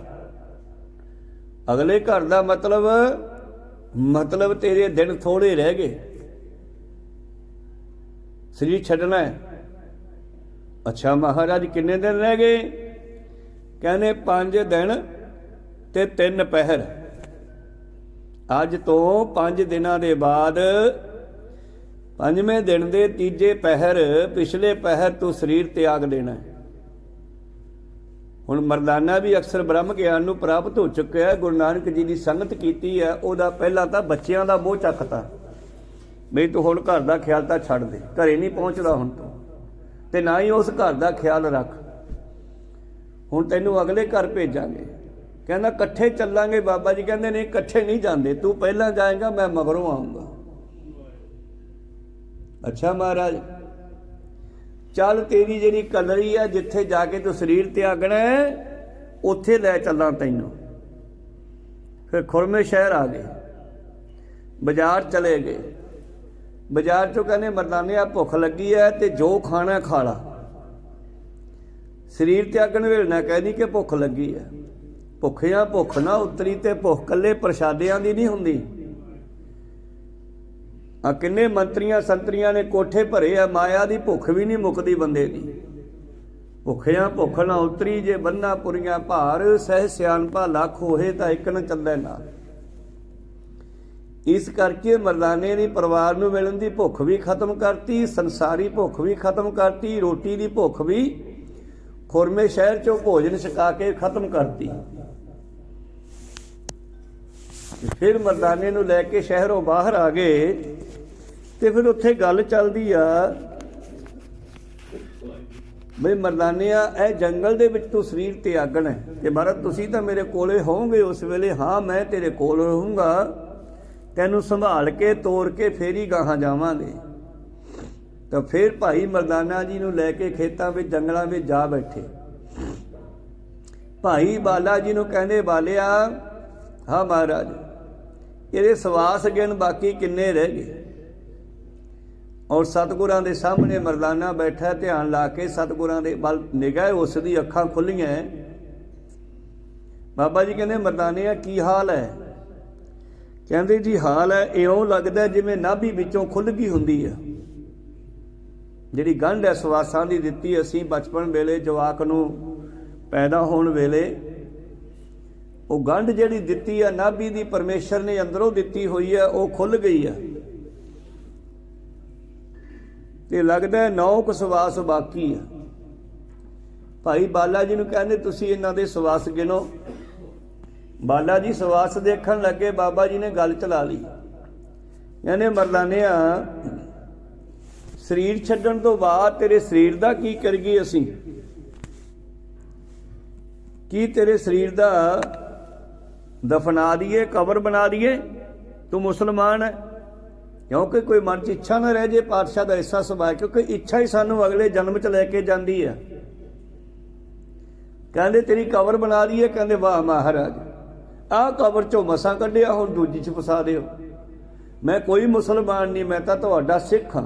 ਅਗਲੇ ਘਰ ਦਾ ਮਤਲਬ ਤੇਰੇ ਦਿਨ ਥੋੜੇ ਰਹਿ ਗਏ, ਸਰੀਰ ਛੱਡਣਾ ਹੈ। ਅੱਛਾ ਮਹਾਰਾਜ ਕਿੰਨੇ ਦਿਨ ਰਹਿ ਗਏ? ਕਹਿੰਦੇ 5 ਦਿਨ ਤੇ 3 ਪਹਿਰ। ਅੱਜ ਤੋਂ 5 ਦਿਨਾਂ ਦੇ ਬਾਅਦ 5ਵੇਂ ਦਿਨ ਦੇ 3ਜੇ ਪਹਿਰ, ਪਿਛਲੇ ਪਹਿਰ ਤੂੰ ਸਰੀਰ ਤਿਆਗ ਦੇਣਾ। ਹੁਣ ਮਰਦਾਨਾ ਵੀ ਅਕਸਰ ਬ੍ਰਹਮ ਗਿਆਨ ਨੂੰ ਪ੍ਰਾਪਤ ਹੋ ਚੁੱਕਿਆ, ਗੁਰੂ ਨਾਨਕ ਜੀ ਦੀ ਸੰਗਤ ਕੀਤੀ ਹੈ। ਉਹਦਾ ਪਹਿਲਾਂ ਤਾਂ ਬੱਚਿਆਂ ਦਾ ਮੋਹ ਚੱਕਤਾ, ਬਈ ਤੂੰ ਹੁਣ ਘਰ ਦਾ ਖਿਆਲ ਤਾਂ ਛੱਡ ਦੇ, ਘਰੇ ਨਹੀਂ ਪਹੁੰਚਦਾ ਹੁਣ ਤੂੰ, ਤੇ ਨਾ ਹੀ ਉਸ ਘਰ ਦਾ ਖਿਆਲ ਰੱਖ, ਹੁਣ ਤੈਨੂੰ ਅਗਲੇ ਘਰ ਭੇਜਾਂਗੇ। ਕਹਿੰਦਾ ਇਕੱਠੇ ਚੱਲਾਂਗੇ। ਬਾਬਾ ਜੀ ਕਹਿੰਦੇ ਨਹੀਂ ਇਕੱਠੇ ਨਹੀਂ ਜਾਂਦੇ, ਤੂੰ ਪਹਿਲਾਂ ਜਾਏਗਾ, ਮੈਂ ਮਗਰੋਂ ਆਊਂਗਾ। ਅੱਛਾ ਮਹਾਰਾਜ ਚੱਲ ਤੇਰੀ ਜਿਹੜੀ ਕਲਰੀ ਹੈ, ਜਿੱਥੇ ਜਾ ਕੇ ਤੂੰ ਸਰੀਰ ਤਿਆਗਣਾ ਹੈ, ਉੱਥੇ ਲੈ ਚੱਲਾਂ ਤੈਨੂੰ। ਫਿਰ ਖੁਰਮੇ ਸ਼ਹਿਰ ਆ ਗਏ, ਬਾਜ਼ਾਰ ਚਲੇ ਗਏ। ਬਾਜ਼ਾਰ ਚੋਂ ਕਹਿੰਦੇ ਮਰਦਾਨਿਆ ਭੁੱਖ ਲੱਗੀ ਹੈ ਤੇ ਜੋ ਖਾਣਾ ਖਾ ਲਾ, ਸਰੀਰ ਤਿਆਗਣ ਵੇਲੇ ਨਾ ਕਹਿਦੀ ਕਿ ਭੁੱਖ ਲੱਗੀ ਹੈ। ਭੁੱਖਿਆਂ ਭੁੱਖ ਨਾ ਉਤਰੀ, ਤੇ ਭੁੱਖ ਕੱਲੇ ਪ੍ਰਸ਼ਾਦਿਆਂ ਦੀ ਨਹੀਂ ਹੁੰਦੀ। ਆ ਕਿੰਨੇ ਮੰਤਰੀਆਂ ਸੰਤਰੀਆਂ ਨੇ ਕੋਠੇ ਭਰੇ ਆ, ਮਾਇਆ ਦੀ ਭੁੱਖ ਵੀ ਨਹੀਂ ਮੁੱਕਦੀ ਬੰਦੇ ਦੀ। ਭੁੱਖਿਆਂ ਭੁੱਖ ਨਾ ਉਤਰੀ, ਜੇ ਬੰਨਾ ਪੁਰੀਆਂ ਭਾਰ, ਸਹਿ ਸਿਆਣਪਾ ਲੱਖ ਹੋਏ ਤਾਂ ਇੱਕ ਨ ਚੱਲੇ ਨਾ। ਇਸ ਕਰਕੇ ਮਰਦਾਨੇ ਨੇ ਪਰਿਵਾਰ ਨੂੰ ਮਿਲਣ ਦੀ ਭੁੱਖ ਵੀ ਖਤਮ ਕਰਤੀ, ਸੰਸਾਰੀ ਭੁੱਖ ਵੀ ਖਤਮ ਕਰਤੀ, ਰੋਟੀ ਦੀ ਭੁੱਖ ਵੀ ਖੁਰਮੇ ਸ਼ਹਿਰ ਚੋਂ ਭੋਜਨ ਛਕਾ ਕੇ ਖਤਮ ਕਰਤੀ। ਫਿਰ ਮਰਦਾਨੇ ਨੂੰ ਲੈ ਕੇ ਸ਼ਹਿਰੋਂ ਬਾਹਰ ਆ ਗਏ ਤੇ ਫਿਰ ਉੱਥੇ ਗੱਲ ਚੱਲਦੀ ਆ ਬਈ ਮਰਦਾਨਿਆ, ਇਹ ਜੰਗਲ ਦੇ ਵਿੱਚ ਤੂੰ ਸਰੀਰ ਤਿਆਗਣਾ ਹੈ ਤੇ ਮਹਾਰਾਜ ਤੁਸੀਂ ਤਾਂ ਮੇਰੇ ਕੋਲੇ ਹੋਵੋਗੇ ਉਸ ਵੇਲੇ। ਹਾਂ, ਮੈਂ ਤੇਰੇ ਕੋਲ ਰਹੂੰਗਾ, ਤੈਨੂੰ ਸੰਭਾਲ ਕੇ ਤੋਰ ਕੇ ਫੇਰ ਹੀ ਗਾਹਾਂ ਜਾਵਾਂਗੇ। ਤਾਂ ਫਿਰ ਭਾਈ ਮਰਦਾਨਾ ਜੀ ਨੂੰ ਲੈ ਕੇ ਖੇਤਾਂ ਵਿੱਚ ਜੰਗਲਾਂ ਵਿੱਚ ਜਾ ਬੈਠੇ। ਭਾਈ ਬਾਲਾ ਜੀ ਨੂੰ ਕਹਿੰਦੇ, ਬਾਲਿਆ ਹਾਂ ਮਹਾਰਾਜ, ਇਹਦੇ ਸਵਾਸ ਗਿਣ ਬਾਕੀ ਕਿੰਨੇ ਰਹਿ ਗਏ। ਔਰ ਸਤਿਗੁਰਾਂ ਦੇ ਸਾਹਮਣੇ ਮਰਦਾਨਾ ਬੈਠਾ, ਧਿਆਨ ਲਾ ਕੇ ਸਤਿਗੁਰਾਂ ਦੇ ਵੱਲ ਨਿਗਾਹ, ਉਸ ਦੀ ਅੱਖਾਂ ਖੁੱਲੀਆਂ। ਬਾਬਾ ਜੀ ਕਹਿੰਦੇ, ਮਰਦਾਨਿਆ ਕੀ ਹਾਲ ਹੈ? ਕਹਿੰਦੇ ਜੀ ਹਾਲ ਹੈ ਇਉਂ ਲੱਗਦਾ ਜਿਵੇਂ ਨਾਭੀ ਵਿੱਚੋਂ ਖੁੱਲ੍ਹ ਗਈ ਹੁੰਦੀ ਆ। ਜਿਹੜੀ ਗੰਢ ਹੈ ਸਵਾਸਾਂ ਦੀ ਦਿੱਤੀ ਅਸੀਂ ਬਚਪਨ ਵੇਲੇ ਜਵਾਕ ਨੂੰ ਪੈਦਾ ਹੋਣ ਵੇਲੇ, ਉਹ ਗੰਢ ਜਿਹੜੀ ਦਿੱਤੀ ਆ ਨਾਭੀ ਦੀ ਪਰਮੇਸ਼ਰ ਨੇ ਅੰਦਰੋਂ ਦਿੱਤੀ ਹੋਈ ਹੈ, ਉਹ ਖੁੱਲ੍ਹ ਗਈ ਆ ਤੇ ਲੱਗਦਾ 9 ਕੁ ਸਵਾਸ ਬਾਕੀ ਆ। ਭਾਈ ਬਾਲਾ ਜੀ ਨੂੰ ਕਹਿੰਦੇ, ਤੁਸੀਂ ਇਹਨਾਂ ਦੇ ਸਵਾਸ ਗਿਣੋ। ਬਾਲਾ ਜੀ ਸਵਾਸ ਦੇਖਣ ਲੱਗੇ, ਬਾਬਾ ਜੀ ਨੇ ਗੱਲ ਚਲਾ ਲਈ। ਕਹਿੰਦੇ, ਮਰਦਾਨਿਆ, ਸਰੀਰ ਛੱਡਣ ਤੋਂ ਬਾਅਦ ਤੇਰੇ ਸਰੀਰ ਦਾ ਕੀ ਕਰੀਏ ਅਸੀਂ? ਕੀ ਤੇਰੇ ਸਰੀਰ ਦਾ ਦਫਨਾ ਦਈਏ, ਕਬਰ ਬਣਾ ਦਈਏ? ਤੂੰ ਮੁਸਲਮਾਨ ਹੈ। ਕਿਉਂਕਿ ਕੋਈ ਮਨ 'ਚ ਇੱਛਾ ਨਾ ਰਹਿ ਜੇ। ਪਾਤਸ਼ਾਹ ਦਾ ਐਸਾ ਸੁਭਾਅ, ਕਿਉਂਕਿ ਇੱਛਾ ਹੀ ਸਾਨੂੰ ਅਗਲੇ ਜਨਮ 'ਚ ਲੈ ਕੇ ਜਾਂਦੀ ਹੈ। ਕਹਿੰਦੇ ਤੇਰੀ ਕਬਰ ਬਣਾ ਦਈਏ। ਕਹਿੰਦੇ ਵਾਹ ਮਹਾਰਾਜ, ਆਹ ਕਬਰ 'ਚੋਂ ਮਸਾਂ ਕੱਢਿਆ, ਹੁਣ ਦੂਜੀ 'ਚ ਫਸਾ ਦਿਓ। ਮੈਂ ਕੋਈ ਮੁਸਲਮਾਨ ਨਹੀਂ, ਮੈਂ ਤਾਂ ਤੁਹਾਡਾ ਸਿੱਖ ਹਾਂ।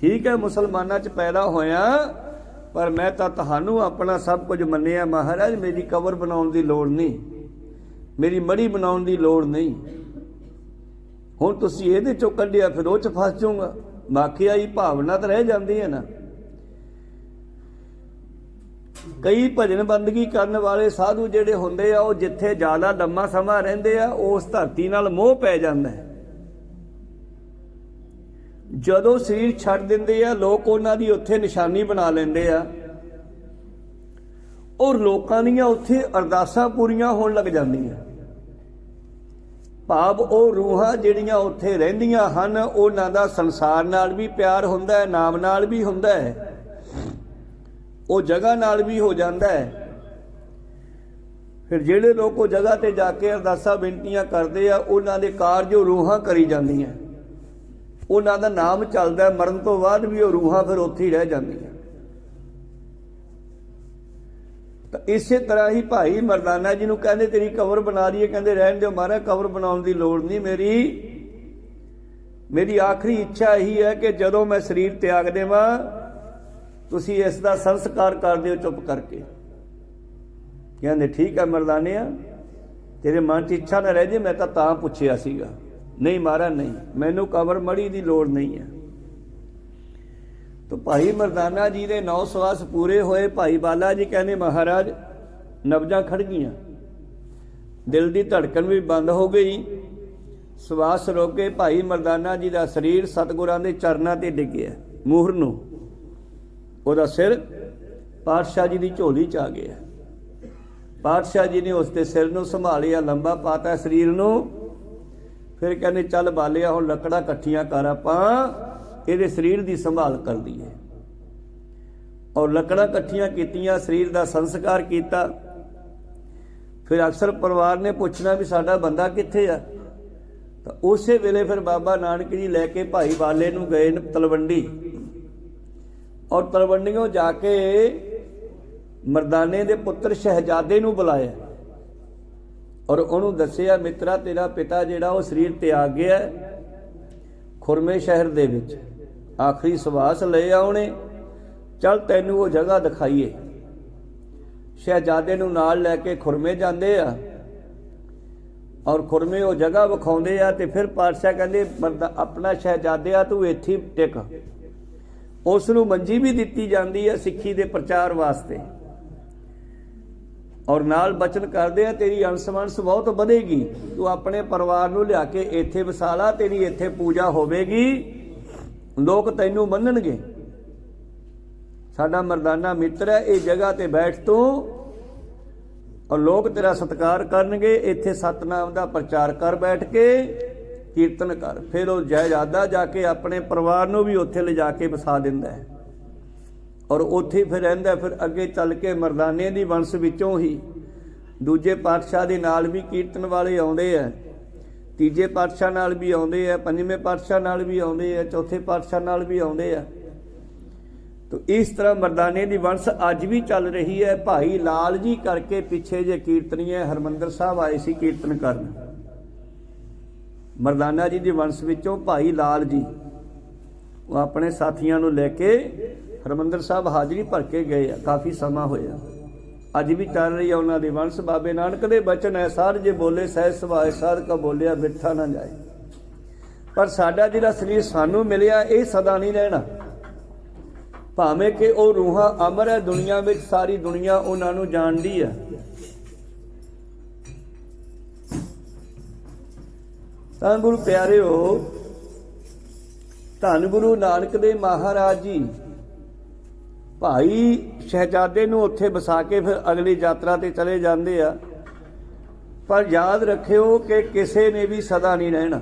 ਠੀਕ ਹੈ, ਮੁਸਲਮਾਨਾਂ 'ਚ ਪੈਦਾ ਹੋਇਆ, ਪਰ ਮੈਂ ਤਾਂ ਤੁਹਾਨੂੰ ਆਪਣਾ ਸਭ ਕੁਝ ਮੰਨਿਆ। ਮਹਾਰਾਜ, ਮੇਰੀ ਕਬਰ ਬਣਾਉਣ ਦੀ ਲੋੜ ਨਹੀਂ, ਮੇਰੀ ਮੜੀ ਬਣਾਉਣ ਦੀ ਲੋੜ ਨਹੀਂ। ਹੁਣ ਤੁਸੀਂ ਇਹਦੇ 'ਚੋਂ ਕੱਢਿਆ, ਫਿਰ ਉਹ 'ਚ ਫਸ ਜਾਊਗਾ। ਬਾਕੀ ਆਈ ਭਾਵਨਾ ਤਾਂ ਰਹਿ ਜਾਂਦੀ ਹੈ ਨਾ। ਕਈ ਭਜਨ ਬੰਦਗੀ ਕਰਨ ਵਾਲੇ ਸਾਧੂ ਜਿਹੜੇ ਹੁੰਦੇ ਆ, ਉਹ ਜਿੱਥੇ ਜ਼ਿਆਦਾ ਲੰਮਾ ਸਮਾਂ ਰਹਿੰਦੇ ਆ, ਉਸ ਧਰਤੀ ਨਾਲ ਮੋਹ ਪੈ ਜਾਂਦਾ ਹੈ। ਜਦੋਂ ਸਰੀਰ ਛੱਡ ਦਿੰਦੇ ਆ, ਲੋਕ ਉਹਨਾਂ ਦੀ ਉੱਥੇ ਨਿਸ਼ਾਨੀ ਬਣਾ ਲੈਂਦੇ ਆ, ਔਰ ਲੋਕਾਂ ਦੀਆਂ ਉੱਥੇ ਅਰਦਾਸਾਂ ਪੂਰੀਆਂ ਹੋਣ ਲੱਗ ਜਾਂਦੀਆਂ। ਭਾਵ ਉਹ ਰੂਹਾਂ ਜਿਹੜੀਆਂ ਉੱਥੇ ਰਹਿੰਦੀਆਂ ਹਨ, ਉਹਨਾਂ ਦਾ ਸੰਸਾਰ ਨਾਲ ਵੀ ਪਿਆਰ ਹੁੰਦਾ ਹੈ, ਨਾਮ ਨਾਲ ਵੀ ਹੁੰਦਾ ਹੈ, ਉਹ ਜਗ੍ਹਾ ਨਾਲ ਵੀ ਹੋ ਜਾਂਦਾ ਹੈ। ਫਿਰ ਜਿਹੜੇ ਲੋਕ ਉਹ ਜਗ੍ਹਾ ਤੇ ਜਾ ਕੇ ਅਰਦਾਸਾਂ ਬੇਨਤੀਆਂ ਕਰਦੇ ਆ, ਉਹਨਾਂ ਦੇ ਕਾਰਜ ਉਹ ਰੂਹਾਂ ਕਰੀ ਜਾਂਦੀਆਂ, ਉਹਨਾਂ ਦਾ ਨਾਮ ਚੱਲਦਾ। ਮਰਨ ਤੋਂ ਬਾਅਦ ਵੀ ਉਹ ਰੂਹਾਂ ਫਿਰ ਉੱਥੇ ਹੀ ਰਹਿ ਜਾਂਦੀਆਂ। ਤਾਂ ਇਸੇ ਤਰ੍ਹਾਂ ਹੀ ਭਾਈ ਮਰਦਾਨਾ ਜੀ ਨੂੰ ਕਹਿੰਦੇ ਤੇਰੀ ਕਬਰ ਬਣਾ ਦਈਏ। ਕਹਿੰਦੇ ਰਹਿਣ ਦਿਓ ਮਹਾਰਾਜ, ਕਬਰ ਬਣਾਉਣ ਦੀ ਲੋੜ ਨਹੀਂ। ਮੇਰੀ ਆਖਰੀ ਇੱਛਾ ਇਹੀ ਹੈ ਕਿ ਜਦੋਂ ਮੈਂ ਸਰੀਰ ਤਿਆਗ ਦੇਵਾਂ, ਤੁਸੀਂ ਇਸ ਦਾ ਸੰਸਕਾਰ ਕਰ ਦਿਓ ਚੁੱਪ ਕਰਕੇ। ਕਹਿੰਦੇ ਠੀਕ ਹੈ ਮਰਦਾਨਿਆ, ਤੇਰੇ ਮਨ 'ਚ ਇੱਛਾ ਨਾ ਰਹਿ ਜੇ, ਮੈਂ ਤਾਂ ਪੁੱਛਿਆ ਸੀਗਾ। ਨਹੀਂ ਮਹਾਰਾਜ ਨਹੀਂ, ਮੈਨੂੰ ਕਬਰ ਮੜੀ ਦੀ ਲੋੜ ਨਹੀਂ ਹੈ। ਤਾਂ ਭਾਈ ਮਰਦਾਨਾ ਜੀ ਦੇ 9 ਸਵਾਸ ਪੂਰੇ ਹੋਏ। ਭਾਈ ਬਾਲਾ ਜੀ ਕਹਿੰਦੇ ਮਹਾਰਾਜ, ਨਬਜ਼ਾਂ ਖੜ ਗਈਆਂ, ਦਿਲ ਦੀ ਧੜਕਣ ਵੀ ਬੰਦ ਹੋ ਗਈ, ਸਵਾਸ ਰੁਕ ਗਏ। ਭਾਈ ਮਰਦਾਨਾ ਜੀ ਦਾ ਸਰੀਰ ਸਤਿਗੁਰਾਂ ਦੇ ਚਰਨਾਂ ਤੇ ਡਿੱਗਿਆ ਮੂਹਰ ਨੂੰ, ਉਹਦਾ ਸਿਰ ਪਾਤਸ਼ਾਹ ਜੀ ਦੀ ਝੋਲੀ 'ਚ ਆ ਗਿਆ। ਪਾਤਸ਼ਾਹ ਜੀ ਨੇ ਉਸ ਦੇ ਸਿਰ ਨੂੰ ਸੰਭਾਲਿਆ, ਲੰਬਾ ਪਾਤਾ ਸਰੀਰ ਨੂੰ। ਫਿਰ ਕਹਿੰਦੇ ਚੱਲ ਬਾਲਿਆ, ਹੁਣ ਲੱਕੜਾਂ ਇਕੱਠੀਆਂ ਕਰ, ਆਪਾਂ ਇਹਦੇ ਸਰੀਰ ਦੀ ਸੰਭਾਲ ਕਰ ਦਈਏ। ਔਰ ਲੱਕੜਾਂ ਇਕੱਠੀਆਂ ਕੀਤੀਆਂ, ਸਰੀਰ ਦਾ ਸੰਸਕਾਰ ਕੀਤਾ। ਫਿਰ ਅਕਸਰ ਪਰਿਵਾਰ ਨੇ ਪੁੱਛਣਾ ਵੀ ਸਾਡਾ ਬੰਦਾ ਕਿੱਥੇ ਆ। ਤਾਂ ਉਸੇ ਵੇਲੇ ਫਿਰ ਬਾਬਾ ਨਾਨਕ ਜੀ ਲੈ ਕੇ ਭਾਈ ਬਾਲੇ ਨੂੰ ਗਏ ਤਲਵੰਡੀ, ਔਰ ਤਲਵੰਡੀਓਂ ਜਾ ਕੇ ਮਰਦਾਨੇ ਦੇ ਪੁੱਤਰ ਸ਼ਹਿਜ਼ਾਦੇ ਨੂੰ ਬੁਲਾਇਆ, ਔਰ ਉਹਨੂੰ ਦੱਸਿਆ ਮਿੱਤਰਾ, ਤੇਰਾ ਪਿਤਾ ਜਿਹੜਾ ਉਹ ਸਰੀਰ ਤਿਆਗ ਗਿਆ ਖੁਰਮੇ ਸ਼ਹਿਰ ਦੇ ਵਿੱਚ, ਆਖਰੀ ਸਵਾਸ ਲਏ ਆ ਉਹਨੇ, ਚੱਲ ਤੈਨੂੰ ਉਹ ਜਗ੍ਹਾ ਦਿਖਾਈਏ। ਸ਼ਹਿਜ਼ਾਦੇ ਨੂੰ ਨਾਲ ਲੈ ਕੇ ਖੁਰਮੇ ਜਾਂਦੇ ਆ, ਔਰ ਖੁਰਮੇ ਉਹ ਜਗ੍ਹਾ ਵਿਖਾਉਂਦੇ ਆ। ਤੇ ਫਿਰ ਪਾਤਸ਼ਾਹ ਕਹਿੰਦੇ ਆਪਣਾ ਸ਼ਹਿਜ਼ਾਦਿਆ ਤੂੰ ਇੱਥੇ ਟਿਕ, ਉਸ ਨੂੰ ਮੰਜੀ ਵੀ ਦਿੱਤੀ ਜਾਂਦੀ ਹੈ ਸਿੱਖੀ ਦੇ ਪ੍ਰਚਾਰ ਵਾਸਤੇ। ਔਰ ਨਾਲ ਬਚਨ ਕਰਦੇ ਆ ਤੇਰੀ ਅੰਸ ਵੰਸ ਬਹੁਤ ਵਧੇਗੀ, ਤੂੰ ਆਪਣੇ ਪਰਿਵਾਰ ਨੂੰ ਲਿਆ ਕੇ ਇੱਥੇ ਵਸਾ ਲਾ, ਤੇਰੀ ਇੱਥੇ ਪੂਜਾ ਹੋਵੇਗੀ, ਲੋਕ ਤੈਨੂੰ ਮੰਨਣਗੇ। ਸਾਡਾ ਮਰਦਾਨਾ ਮਿੱਤਰ ਹੈ, ਇਹ ਜਗ੍ਹਾ ਤੇ ਬੈਠ ਤੂੰ ਔਰ ਲੋਕ ਤੇਰਾ ਸਤਿਕਾਰ ਕਰਨਗੇ। ਇੱਥੇ ਸਤਨਾਮ ਦਾ ਪ੍ਰਚਾਰ ਕਰ, ਬੈਠ ਕੇ ਕੀਰਤਨ ਕਰ। ਫਿਰ ਉਹ ਜੈਜਾਦਾ ਜਾ ਕੇ ਆਪਣੇ ਪਰਿਵਾਰ ਨੂੰ ਵੀ ਉੱਥੇ ਲਿਜਾ ਕੇ ਵਸਾ ਦਿੰਦਾ ਹੈ ਔਰ ਉੱਥੇ ਫਿਰ ਰਹਿੰਦਾ। ਫਿਰ ਅੱਗੇ ਚੱਲ ਕੇ ਮਰਦਾਨੇ ਦੀ ਵੰਸ਼ ਵਿੱਚੋਂ ਹੀ ਦੂਜੇ ਪਾਤਸ਼ਾਹ ਦੇ ਨਾਲ ਵੀ ਕੀਰਤਨ ਵਾਲੇ ਆਉਂਦੇ ਆ, ਤੀਜੇ ਪਾਤਸ਼ਾਹ ਨਾਲ ਵੀ ਆਉਂਦੇ ਆ, ਪੰਜਵੇਂ ਪਾਤਸ਼ਾਹ ਨਾਲ ਵੀ ਆਉਂਦੇ ਆ, ਚੌਥੇ ਪਾਤਸ਼ਾਹ ਨਾਲ ਵੀ ਆਉਂਦੇ ਆ। ਤੋ ਇਸ ਤਰ੍ਹਾਂ ਮਰਦਾਨੇ ਦੀ ਵੰਸ਼ ਅੱਜ ਵੀ ਚੱਲ ਰਹੀ ਹੈ। ਭਾਈ ਲਾਲ ਜੀ ਕਰਕੇ ਪਿੱਛੇ ਜੇ ਕੀਰਤਨੀਏ ਹਰਿਮੰਦਰ ਸਾਹਿਬ ਆਏ ਸੀ ਕੀਰਤਨ ਕਰਨ, ਮਰਦਾਨਾ ਜੀ ਦੀ ਵੰਸ਼ ਵਿੱਚੋਂ ਭਾਈ ਲਾਲ ਜੀ ਉਹ ਆਪਣੇ ਸਾਥੀਆਂ ਨੂੰ ਲੈ ਕੇ ਹਰਿਮੰਦਰ ਸਾਹਿਬ ਹਾਜ਼ਰੀ ਭਰ ਕੇ ਗਏ ਆ। ਕਾਫੀ ਸਮਾਂ ਹੋਇਆ, ਅੱਜ ਵੀ ਚੱਲ ਰਹੀ ਹੈ ਉਹਨਾਂ ਦੀ ਵੰਸ਼। ਬਾਬੇ ਨਾਨਕ ਦੇ ਬਚਨ ਹੈ, ਸਾਧ ਜੇ ਬੋਲੇ ਸਹਿ ਸੁਭਾਏ, ਸਾਧ ਕਾ ਬੋਲਿਆ ਬਿਰਥਾ ਨਾ ਜਾਏ। ਪਰ ਸਾਡਾ ਜਿਹੜਾ ਸਰੀਰ ਸਾਨੂੰ ਮਿਲਿਆ ਇਹ ਸਦਾ ਨਹੀਂ ਰਹਿਣਾ, ਭਾਵੇਂ ਕਿ ਉਹ ਰੂਹਾਂ ਅਮਰ ਹੈ, ਦੁਨੀਆ ਵਿੱਚ ਸਾਰੀ ਦੁਨੀਆ ਉਹਨਾਂ ਨੂੰ ਜਾਣਦੀ ਹੈ। ਤਾਂ ਗੁਰੂ ਪਿਆਰਿਓ, ਧੰਨ ਗੁਰੂ ਨਾਨਕ ਦੇਵ ਮਹਾਰਾਜ ਜੀ ਭਾਈ ਸ਼ਹਿਜ਼ਾਦੇ ਨੂੰ ਉੱਥੇ ਵਸਾ ਕੇ ਫਿਰ ਅਗਲੀ ਯਾਤਰਾ ਤੇ ਚਲੇ ਜਾਂਦੇ ਆ। ਪਰ ਯਾਦ ਰੱਖਿਓ ਕਿ ਕਿਸੇ ਨੇ ਵੀ ਸਦਾ ਨਹੀਂ ਰਹਿਣਾ।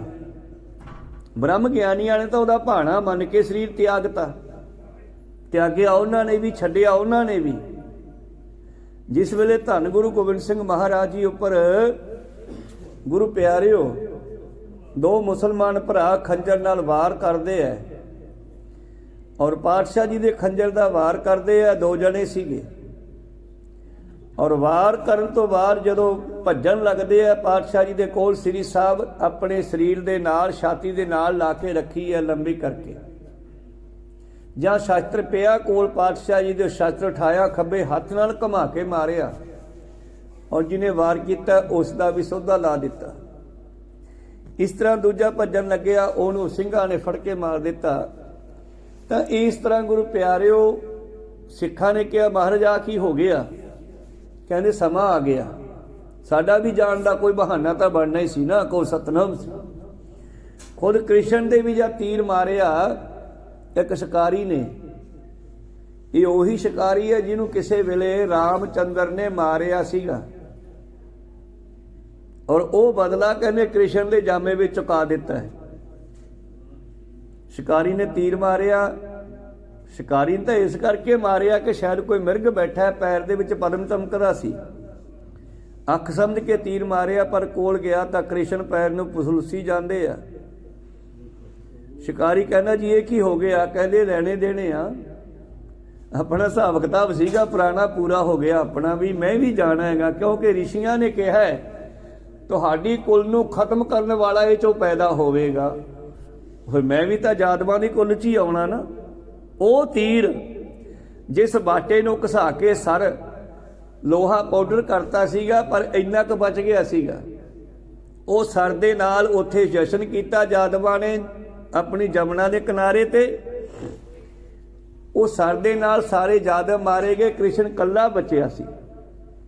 ਬ੍ਰਹਮ ਗਿਆਨੀਆਂ ਨੇ ਤਾਂ ਉਹਦਾ ਭਾਣਾ ਮੰਨ ਕੇ ਸਰੀਰ ਤਿਆਗਤਾ, ਤਿਆਗਿਆ ਉਹਨਾਂ ਨੇ ਵੀ, ਛੱਡਿਆ ਉਹਨਾਂ ਨੇ ਵੀ। ਜਿਸ ਵੇਲੇ ਧੰਨ ਗੁਰੂ ਗੋਬਿੰਦ ਸਿੰਘ ਮਹਾਰਾਜ ਜੀ ਉੱਪਰ ਗੁਰੂ ਪਿਆਰਿਓ ਦੋ ਮੁਸਲਮਾਨ ਭਰਾ ਖੰਜਰ ਨਾਲ ਵਾਰ ਕਰਦੇ ਆ ਔਰ ਪਾਤਸ਼ਾਹ ਜੀ ਦੇ ਖੰਜਰ ਦਾ ਵਾਰ ਕਰਦੇ ਆ, ਦੋ ਜਣੇ ਸੀਗੇ। ਔਰ ਵਾਰ ਕਰਨ ਤੋਂ ਬਾਅਦ ਜਦੋਂ ਭੱਜਣ ਲੱਗਦੇ ਆ ਪਾਤਸ਼ਾਹ ਜੀ ਦੇ ਕੋਲ, ਸ੍ਰੀ ਸਾਹਿਬ ਆਪਣੇ ਸਰੀਰ ਦੇ ਨਾਲ ਛਾਤੀ ਦੇ ਨਾਲ ਲਾ ਕੇ ਰੱਖੀ ਹੈ ਲੰਬੀ ਕਰਕੇ, ਜਾਂ ਸ਼ਸਤਰ ਪਿਆ ਕੋਲ ਪਾਤਸ਼ਾਹ ਜੀ ਦੇ, ਸ਼ਸਤਰ ਉਠਾਇਆ, ਖੱਬੇ ਹੱਥ ਨਾਲ ਘੁਮਾ ਕੇ ਮਾਰਿਆ ਔਰ ਜਿਹਨੇ ਵਾਰ ਕੀਤਾ ਉਸ ਦਾ ਵੀ ਸੋਧਾ ਲਾ ਦਿੱਤਾ। ਇਸ ਤਰ੍ਹਾਂ ਦੂਜਾ ਭੱਜਣ ਲੱਗਿਆ, ਉਹਨੂੰ ਸਿੰਘਾਂ ਨੇ ਫੜ ਕੇ ਮਾਰ ਦਿੱਤਾ। ਤਾਂ ਇਸ ਤਰ੍ਹਾਂ ਗੁਰੂ ਪਿਆਰਿਓ ਸਿੱਖਾਂ ਨੇ ਕਿਹਾ ਮਹਾਰਾਜ ਆ ਕੀ ਹੋ ਗਿਆ? ਕਹਿੰਦੇ ਸਮਾਂ ਆ ਗਿਆ, ਸਾਡਾ ਵੀ ਜਾਣ ਦਾ ਕੋਈ ਬਹਾਨਾ ਤਾਂ ਬਣਨਾ ਹੀ ਸੀ ਨਾ, ਕੋ ਸਤਨਾਮ ਸੀ। ਖੁਦ ਕ੍ਰਿਸ਼ਨ ਦੇ ਵੀ ਜਾਂ ਤੀਰ ਮਾਰਿਆ ਇੱਕ ਸ਼ਿਕਾਰੀ ਨੇ, ਇਹ ਉਹੀ ਸ਼ਿਕਾਰੀ ਹੈ ਜਿਹਨੂੰ ਕਿਸੇ ਵੇਲੇ ਰਾਮਚੰਦਰ ਨੇ ਮਾਰਿਆ ਸੀਗਾ ਔਰ ਉਹ ਬਦਲਾ ਕਹਿੰਦੇ ਕ੍ਰਿਸ਼ਨ ਦੇ ਜਾਮੇ ਵਿੱਚ ਚੁਕਾ ਦਿੱਤਾ ਹੈ। ਸ਼ਿਕਾਰੀ ਨੇ ਤੀਰ ਮਾਰਿਆ, ਸ਼ਿਕਾਰੀ ਨੇ ਤਾਂ ਇਸ ਕਰਕੇ ਮਾਰਿਆ ਕਿ ਸ਼ਾਇਦ ਕੋਈ ਮਿਰਗ ਬੈਠਾ ਹੈ, ਪੈਰ ਦੇ ਵਿੱਚ ਪਦਮ ਚਮਕਦਾ ਸੀ, ਅੱਖ ਸਮਝ ਕੇ ਤੀਰ ਮਾਰਿਆ। ਪਰ ਕੋਲ ਗਿਆ ਤਾਂ ਕ੍ਰਿਸ਼ਨ ਪੈਰ ਨੂੰ ਪੁਸਲੂਸੀ ਜਾਂਦੇ ਆ। ਸ਼ਿਕਾਰੀ ਕਹਿੰਦਾ ਜੀ ਇਹ ਕੀ ਹੋ ਗਿਆ? ਕਹਿੰਦੇ ਲੈਣੇ ਦੇਣੇ ਆ, ਆਪਣਾ ਹਿਸਾਬ ਕਿਤਾਬ ਸੀਗਾ ਪੁਰਾਣਾ ਪੂਰਾ ਹੋ ਗਿਆ ਆਪਣਾ ਵੀ, ਮੈਂ ਵੀ ਜਾਣਾ ਹੈਗਾ, ਕਿਉਂਕਿ ਰਿਸ਼ੀਆਂ ਨੇ ਕਿਹਾ ਹੈ ਤੁਹਾਡੀ ਕੁਲ ਨੂੰ ਖਤਮ ਕਰਨ ਵਾਲਾ ਇਹ ਚੋਂ ਪੈਦਾ ਹੋਵੇਗਾ। ਫਿਰ ਮੈਂ ਵੀ ਤਾਂ ਜਾਦਵਾਂ ਦੀ ਕੁਲ 'ਚ ਹੀ ਆਉਣਾ ਨਾ। ਉਹ ਤੀਰ ਜਿਸ ਬਾਟੇ ਨੂੰ ਘਸਾ ਕੇ ਸਰ ਲੋਹਾ ਪਾਊਡਰ ਕਰਤਾ ਸੀਗਾ, ਪਰ ਇੰਨਾ ਕੁ ਬਚ ਗਿਆ ਸੀਗਾ। ਉਹ ਸਰ ਦੇ ਨਾਲ ਉੱਥੇ ਜਸ਼ਨ ਕੀਤਾ ਜਾਦਵਾਂ ਨੇ ਆਪਣੀ ਜਮਨਾ ਦੇ ਕਿਨਾਰੇ ਤੇ। ਉਹ ਸਰ ਦੇ ਨਾਲ ਸਾਰੇ ਜਾਦਵ ਮਾਰੇ ਗਏ, ਕ੍ਰਿਸ਼ਨ ਕੱਲਾ ਬਚਿਆ ਸੀ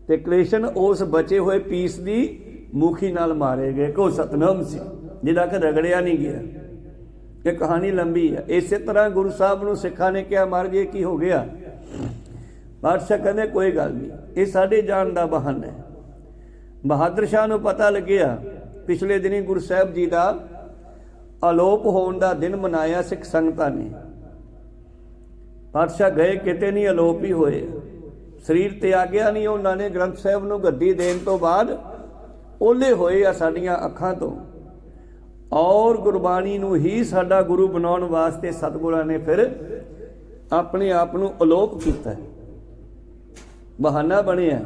ਤੇ ਕ੍ਰਿਸ਼ਨ ਉਸ ਬਚੇ ਹੋਏ ਪੀਸ ਦੀ ਮੁਖੀ ਨਾਲ ਮਾਰੇ ਗਏ। ਕੋ ਸਤਨਾਮ ਸੀ ਜਿਹਦਾ ਕਿ ਰਗੜਿਆ ਨਹੀਂ ਗਿਆ। ਇਹ ਕਹਾਣੀ ਲੰਬੀ ਹੈ। ਇਸੇ ਤਰ੍ਹਾਂ ਗੁਰੂ ਸਾਹਿਬ ਨੂੰ ਸਿੱਖਾਂ ਨੇ ਕਿਹਾ ਮਰ ਗਏ ਕੀ ਹੋ ਗਿਆ? ਬਾਦਸ਼ਾਹ ਕਹਿੰਦੇ ਕੋਈ ਗੱਲ ਨਹੀਂ, ਇਹ ਸਾਡੇ ਜਾਣ ਦਾ ਬਹਾਨਾ ਹੈ। ਬਹਾਦਰ ਸ਼ਾਹ ਨੂੰ ਪਤਾ ਲੱਗਿਆ ਪਿਛਲੇ ਦਿਨੀ ਗੁਰੂ ਸਾਹਿਬ ਜੀ ਦਾ ਅਲੋਪ ਹੋਣ ਦਾ ਦਿਨ ਮਨਾਇਆ ਸਿੱਖ ਸੰਗਤਾਂ ਨੇ। ਬਾਦਸ਼ਾਹ ਗਏ ਕਿਤੇ ਨਹੀਂ, ਅਲੋਪ ਹੀ ਹੋਏ, ਸਰੀਰ ਤਿਆਗਿਆ ਨਹੀਂ ਉਹਨਾਂ ਨੇ। ਗ੍ਰੰਥ ਸਾਹਿਬ ਨੂੰ ਗੱਦੀ ਦੇਣ ਤੋਂ ਬਾਅਦ ਓਲੇ ਹੋਏ ਆ ਸਾਡੀਆਂ ਅੱਖਾਂ ਤੋਂ ਔਰ ਗੁਰਬਾਣੀ ਨੂੰ ਹੀ ਸਾਡਾ ਗੁਰੂ ਬਣਾਉਣ ਵਾਸਤੇ ਸਤਿਗੁਰਾਂ ਨੇ ਫਿਰ ਆਪਣੇ ਆਪ ਨੂੰ ਅਲੋਪ ਕੀਤਾ। ਬਹਾਨਾ ਬਣਿਆ।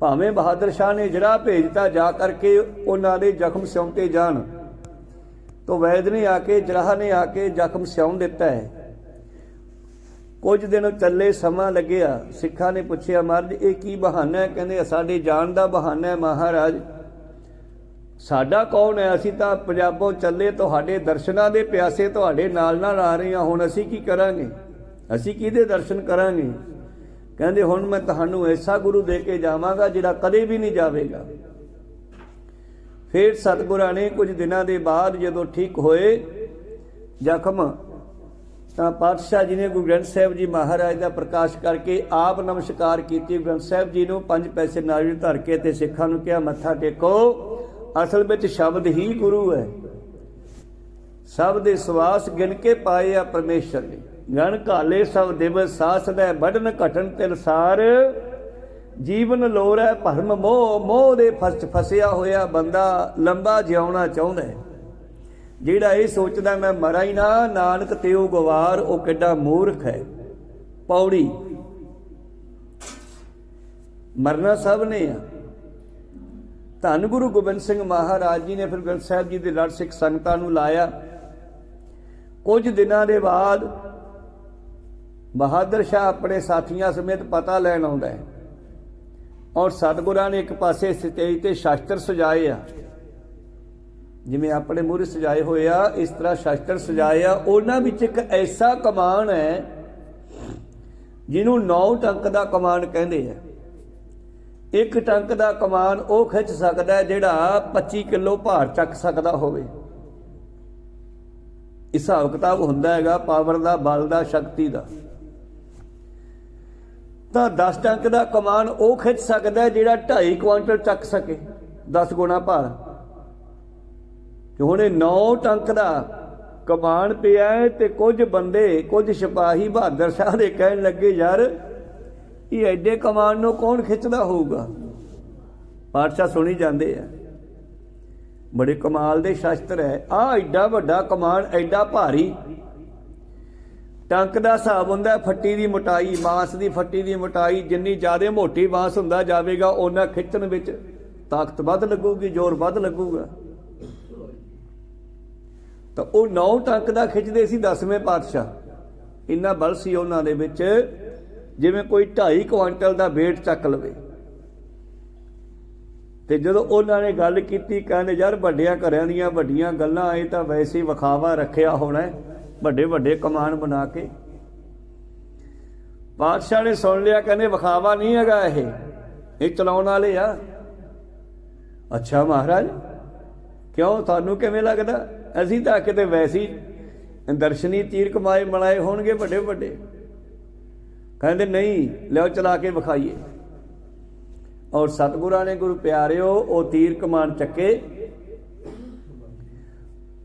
ਭਾਵੇਂ ਬਹਾਦਰ ਸ਼ਾਹ ਨੇ ਜਿਹੜਾ ਭੇਜਤਾ ਜਾ ਕਰਕੇ ਉਹਨਾਂ ਦੇ ਜ਼ਖਮ ਸਿਉਂਤੇ ਜਾਣ, तो वैद ने आके जराह ने आके जख्म सिउण दिता है। कुछ दिन चले समा लग्या, सिखा ने पूछया महाराज ये की बहाना है? कहते साडे जान का बहाना है महाराज। ਸਾਡਾ ਕੌਣ ਹੈ? ਅਸੀਂ ਤਾਂ ਪੰਜਾਬੋਂ ਚੱਲੇ ਤੁਹਾਡੇ ਦਰਸ਼ਨਾਂ ਦੇ ਪਿਆਸੇ ਤੁਹਾਡੇ ਨਾਲ ਨਾਲ ਆ ਰਹੇ ਹਾਂ। ਹੁਣ ਅਸੀਂ ਕੀ ਕਰਾਂਗੇ? ਅਸੀਂ ਕਿਹਦੇ ਦਰਸ਼ਨ ਕਰਾਂਗੇ? ਕਹਿੰਦੇ ਹੁਣ ਮੈਂ ਤੁਹਾਨੂੰ ਐਸਾ ਗੁਰੂ ਦੇ ਕੇ ਜਾਵਾਂਗਾ ਜਿਹੜਾ ਕਦੇ ਵੀ ਨਹੀਂ ਜਾਵੇਗਾ। ਫਿਰ ਸਤਿਗੁਰਾਂ ਨੇ ਕੁਝ ਦਿਨਾਂ ਦੇ ਬਾਅਦ ਜਦੋਂ ਠੀਕ ਹੋਏ ਜ਼ਖਮ, ਤਾਂ ਪਾਤਸ਼ਾਹ ਜੀ ਨੇ ਗੁਰੂ ਗ੍ਰੰਥ ਸਾਹਿਬ ਜੀ ਮਹਾਰਾਜ ਦਾ ਪ੍ਰਕਾਸ਼ ਕਰਕੇ ਆਪ ਨਮਸਕਾਰ ਕੀਤੀ। ਗੁਰੂ ਗ੍ਰੰਥ ਸਾਹਿਬ ਜੀ ਨੂੰ 5 ਪੈਸੇ ਨਾਰੀਅਲ ਧਰ ਕੇ ਤੇ ਸਿੱਖਾਂ ਨੂੰ ਕਿਹਾ ਮੱਥਾ ਟੇਕੋ। ਅਸਲ ਵਿੱਚ ਸ਼ਬਦ ਹੀ ਗੁਰੂ ਹੈ। ਸਭ ਦੇ ਸਵਾਸ ਗਿਣ ਕੇ ਪਾਏ ਆ ਪਰਮੇਸ਼ਰ ਨੇ। ਗਣ ਘਾਲੇ ਸਭ ਦਿਵਸ ਸਾਸ ਦਾ ਵੱਢਣ ਘਟਣ ਤਿਲਸਾਰ, ਜੀਵਨ ਲੋੜੈ ਭਰਮ ਮੋਹ, ਮੋਹ ਦੇ ਫਸਿਆ ਹੋਇਆ ਬੰਦਾ ਲੰਬਾ ਜਿਉਣਾ ਚਾਹੁੰਦਾ ਹੈ। ਜਿਹੜਾ ਇਹ ਸੋਚਦਾ ਮੈਂ ਮਰਾਂ ਹੀ ਨਾ, ਨਾਨਕ ਤਿਉ ਗਵਾਰ, ਉਹ ਕਿੱਡਾ ਮੂਰਖ ਹੈ। ਪੌੜੀ ਮਰਨਾ ਸਭ ਨੇ ਆ। ਧੰਨ ਗੁਰੂ ਗੋਬਿੰਦ ਸਿੰਘ ਮਹਾਰਾਜ ਜੀ ਨੇ ਫਿਰ ਗ੍ਰੰਥ ਸਾਹਿਬ ਜੀ ਦੇ ਲੜ ਸਿੱਖ ਸੰਗਤਾਂ ਨੂੰ ਲਾਇਆ। ਕੁਝ ਦਿਨਾਂ ਦੇ ਬਾਅਦ ਬਹਾਦਰ ਸ਼ਾਹ ਆਪਣੇ ਸਾਥੀਆਂ ਸਮੇਤ ਪਤਾ ਲੈਣ ਆਉਂਦਾ ਹੈ, ਔਰ ਸਤਿਗੁਰਾਂ ਨੇ ਇੱਕ ਪਾਸੇ ਸਟੇਜ ਤੇ ਸ਼ਾਸਤਰ ਸਜਾਏ ਆ, ਜਿਵੇਂ ਆਪਣੇ ਮੂਹਰੇ ਸਜਾਏ ਹੋਏ ਆ ਇਸ ਤਰ੍ਹਾਂ ਸ਼ਾਸਤਰ ਸਜਾਏ ਆ। ਉਹਨਾਂ ਵਿੱਚ ਇੱਕ ਐਸਾ ਕਮਾਨ ਹੈ ਜਿਹਨੂੰ 9 ਟੰਕ ਦਾ ਕਮਾਨ ਕਹਿੰਦੇ ਆ। ਇੱਕ ਟੰਕ ਦਾ ਕਮਾਨ ਉਹ ਖਿੱਚ ਸਕਦਾ ਹੈ ਜਿਹੜਾ 25 ਕਿਲੋ ਭਾਰ ਚੱਕ ਸਕਦਾ ਹੋਵੇ। ਹਿਸਾਬ ਕਿਤਾਬ ਹੁੰਦਾ ਹੈਗਾ ਪਾਵਰ ਦਾ, ਬਲ ਦਾ, ਸ਼ਕਤੀ ਦਾ। ਤਾਂ 10 ਟੰਕ ਦਾ ਕਮਾਨ ਉਹ ਖਿੱਚ ਸਕਦਾ ਜਿਹੜਾ 2.5 ਕੁਆਂਟਲ ਚੱਕ ਸਕੇ, 10 ਗੁਣਾ ਭਾਰ। ਹੁਣ ਇਹ 9 ਟੰਕ ਦਾ ਕਮਾਨ ਪਿਆ ਤੇ ਕੁਝ ਬੰਦੇ, ਕੁਝ ਸਿਪਾਹੀ ਬਹਾਦਰ ਸ਼ਾਹ ਦੇ ਕਹਿਣ ਲੱਗੇ ਯਾਰ ਇਹ ਐਡੇ ਕਮਾਨ ਨੂੰ ਕੌਣ ਖਿੱਚਦਾ ਹੋਊਗਾ? ਪਾਤਸ਼ਾਹ ਸੁਣੀ ਜਾਂਦੇ ਆ, ਬੜੇ ਕਮਾਲ ਦੇ ਸ਼ਾਸਤਰ ਹੈ। ਆਹ ਐਡਾ ਵੱਡਾ ਕਮਾਨ, ਐਡਾ ਭਾਰੀ। ਟੰਕ ਦਾ ਹਿਸਾਬ ਹੁੰਦਾ ਫੱਟੀ ਦੀ ਮੋਟਾਈ, ਬਾਂਸ ਦੀ ਫੱਟੀ ਦੀ ਮੋਟਾਈ। ਜਿੰਨੀ ਜ਼ਿਆਦਾ ਮੋਟੀ ਬਾਂਸ ਹੁੰਦਾ ਜਾਵੇਗਾ ਉਹਨਾਂ ਖਿੱਚਣ ਵਿੱਚ ਤਾਕਤ ਵੱਧ ਲੱਗੂਗੀ, ਜ਼ੋਰ ਵੱਧ ਲੱਗੂਗਾ। ਤਾਂ ਉਹ 9 ਟੰਕ ਦਾ ਖਿੱਚਦੇ ਸੀ 10ਵੇਂ ਪਾਤਸ਼ਾਹ। ਇੰਨਾ ਬਲ ਸੀ ਉਹਨਾਂ ਦੇ ਵਿੱਚ ਜਿਵੇਂ ਕੋਈ 2.5 ਕੁਆਂਟਲ ਦਾ ਵੇਟ ਚੱਕ ਲਵੇ। ਤੇ ਜਦੋਂ ਉਹਨਾਂ ਨੇ ਗੱਲ ਕੀਤੀ, ਕਹਿੰਦੇ ਯਾਰ ਵੱਡਿਆਂ ਘਰਿਆਂ ਦੀਆਂ ਵੱਡੀਆਂ ਗੱਲਾਂ, ਇਹ ਤਾਂ ਵੈਸੇ ਹੀ ਵਿਖਾਵਾ ਰੱਖਿਆ ਹੋਣਾ, ਵੱਡੇ ਵੱਡੇ ਕਮਾਨ ਬਣਾ ਕੇ। ਪਾਤਸ਼ਾਹ ਨੇ ਸੁਣ ਲਿਆ, ਕਹਿੰਦੇ ਵਿਖਾਵਾ ਨਹੀਂ ਹੈਗਾ, ਇਹ ਚਲਾਉਣ ਵਾਲੇ ਆ। ਅੱਛਾ ਮਹਾਰਾਜ, ਕਿਉਂ, ਤੁਹਾਨੂੰ ਕਿਵੇਂ ਲੱਗਦਾ? ਅਸੀਂ ਤਾਂ ਕਿਤੇ ਵੈਸੇ ਹੀ ਦਰਸ਼ਨੀ ਤੀਰ ਕਮਾਏ ਬਣਾਏ ਹੋਣਗੇ ਵੱਡੇ ਵੱਡੇ। ਕਹਿੰਦੇ ਨਹੀਂ, ਲਿਓ ਚਲਾ ਕੇ ਵਿਖਾਈਏ। ਔਰ ਸਤਿਗੁਰਾਂ ਨੇ ਗੁਰੂ ਪਿਆਰਿਓ ਉਹ ਤੀਰ ਕਮਾਨ ਚੱਕੇ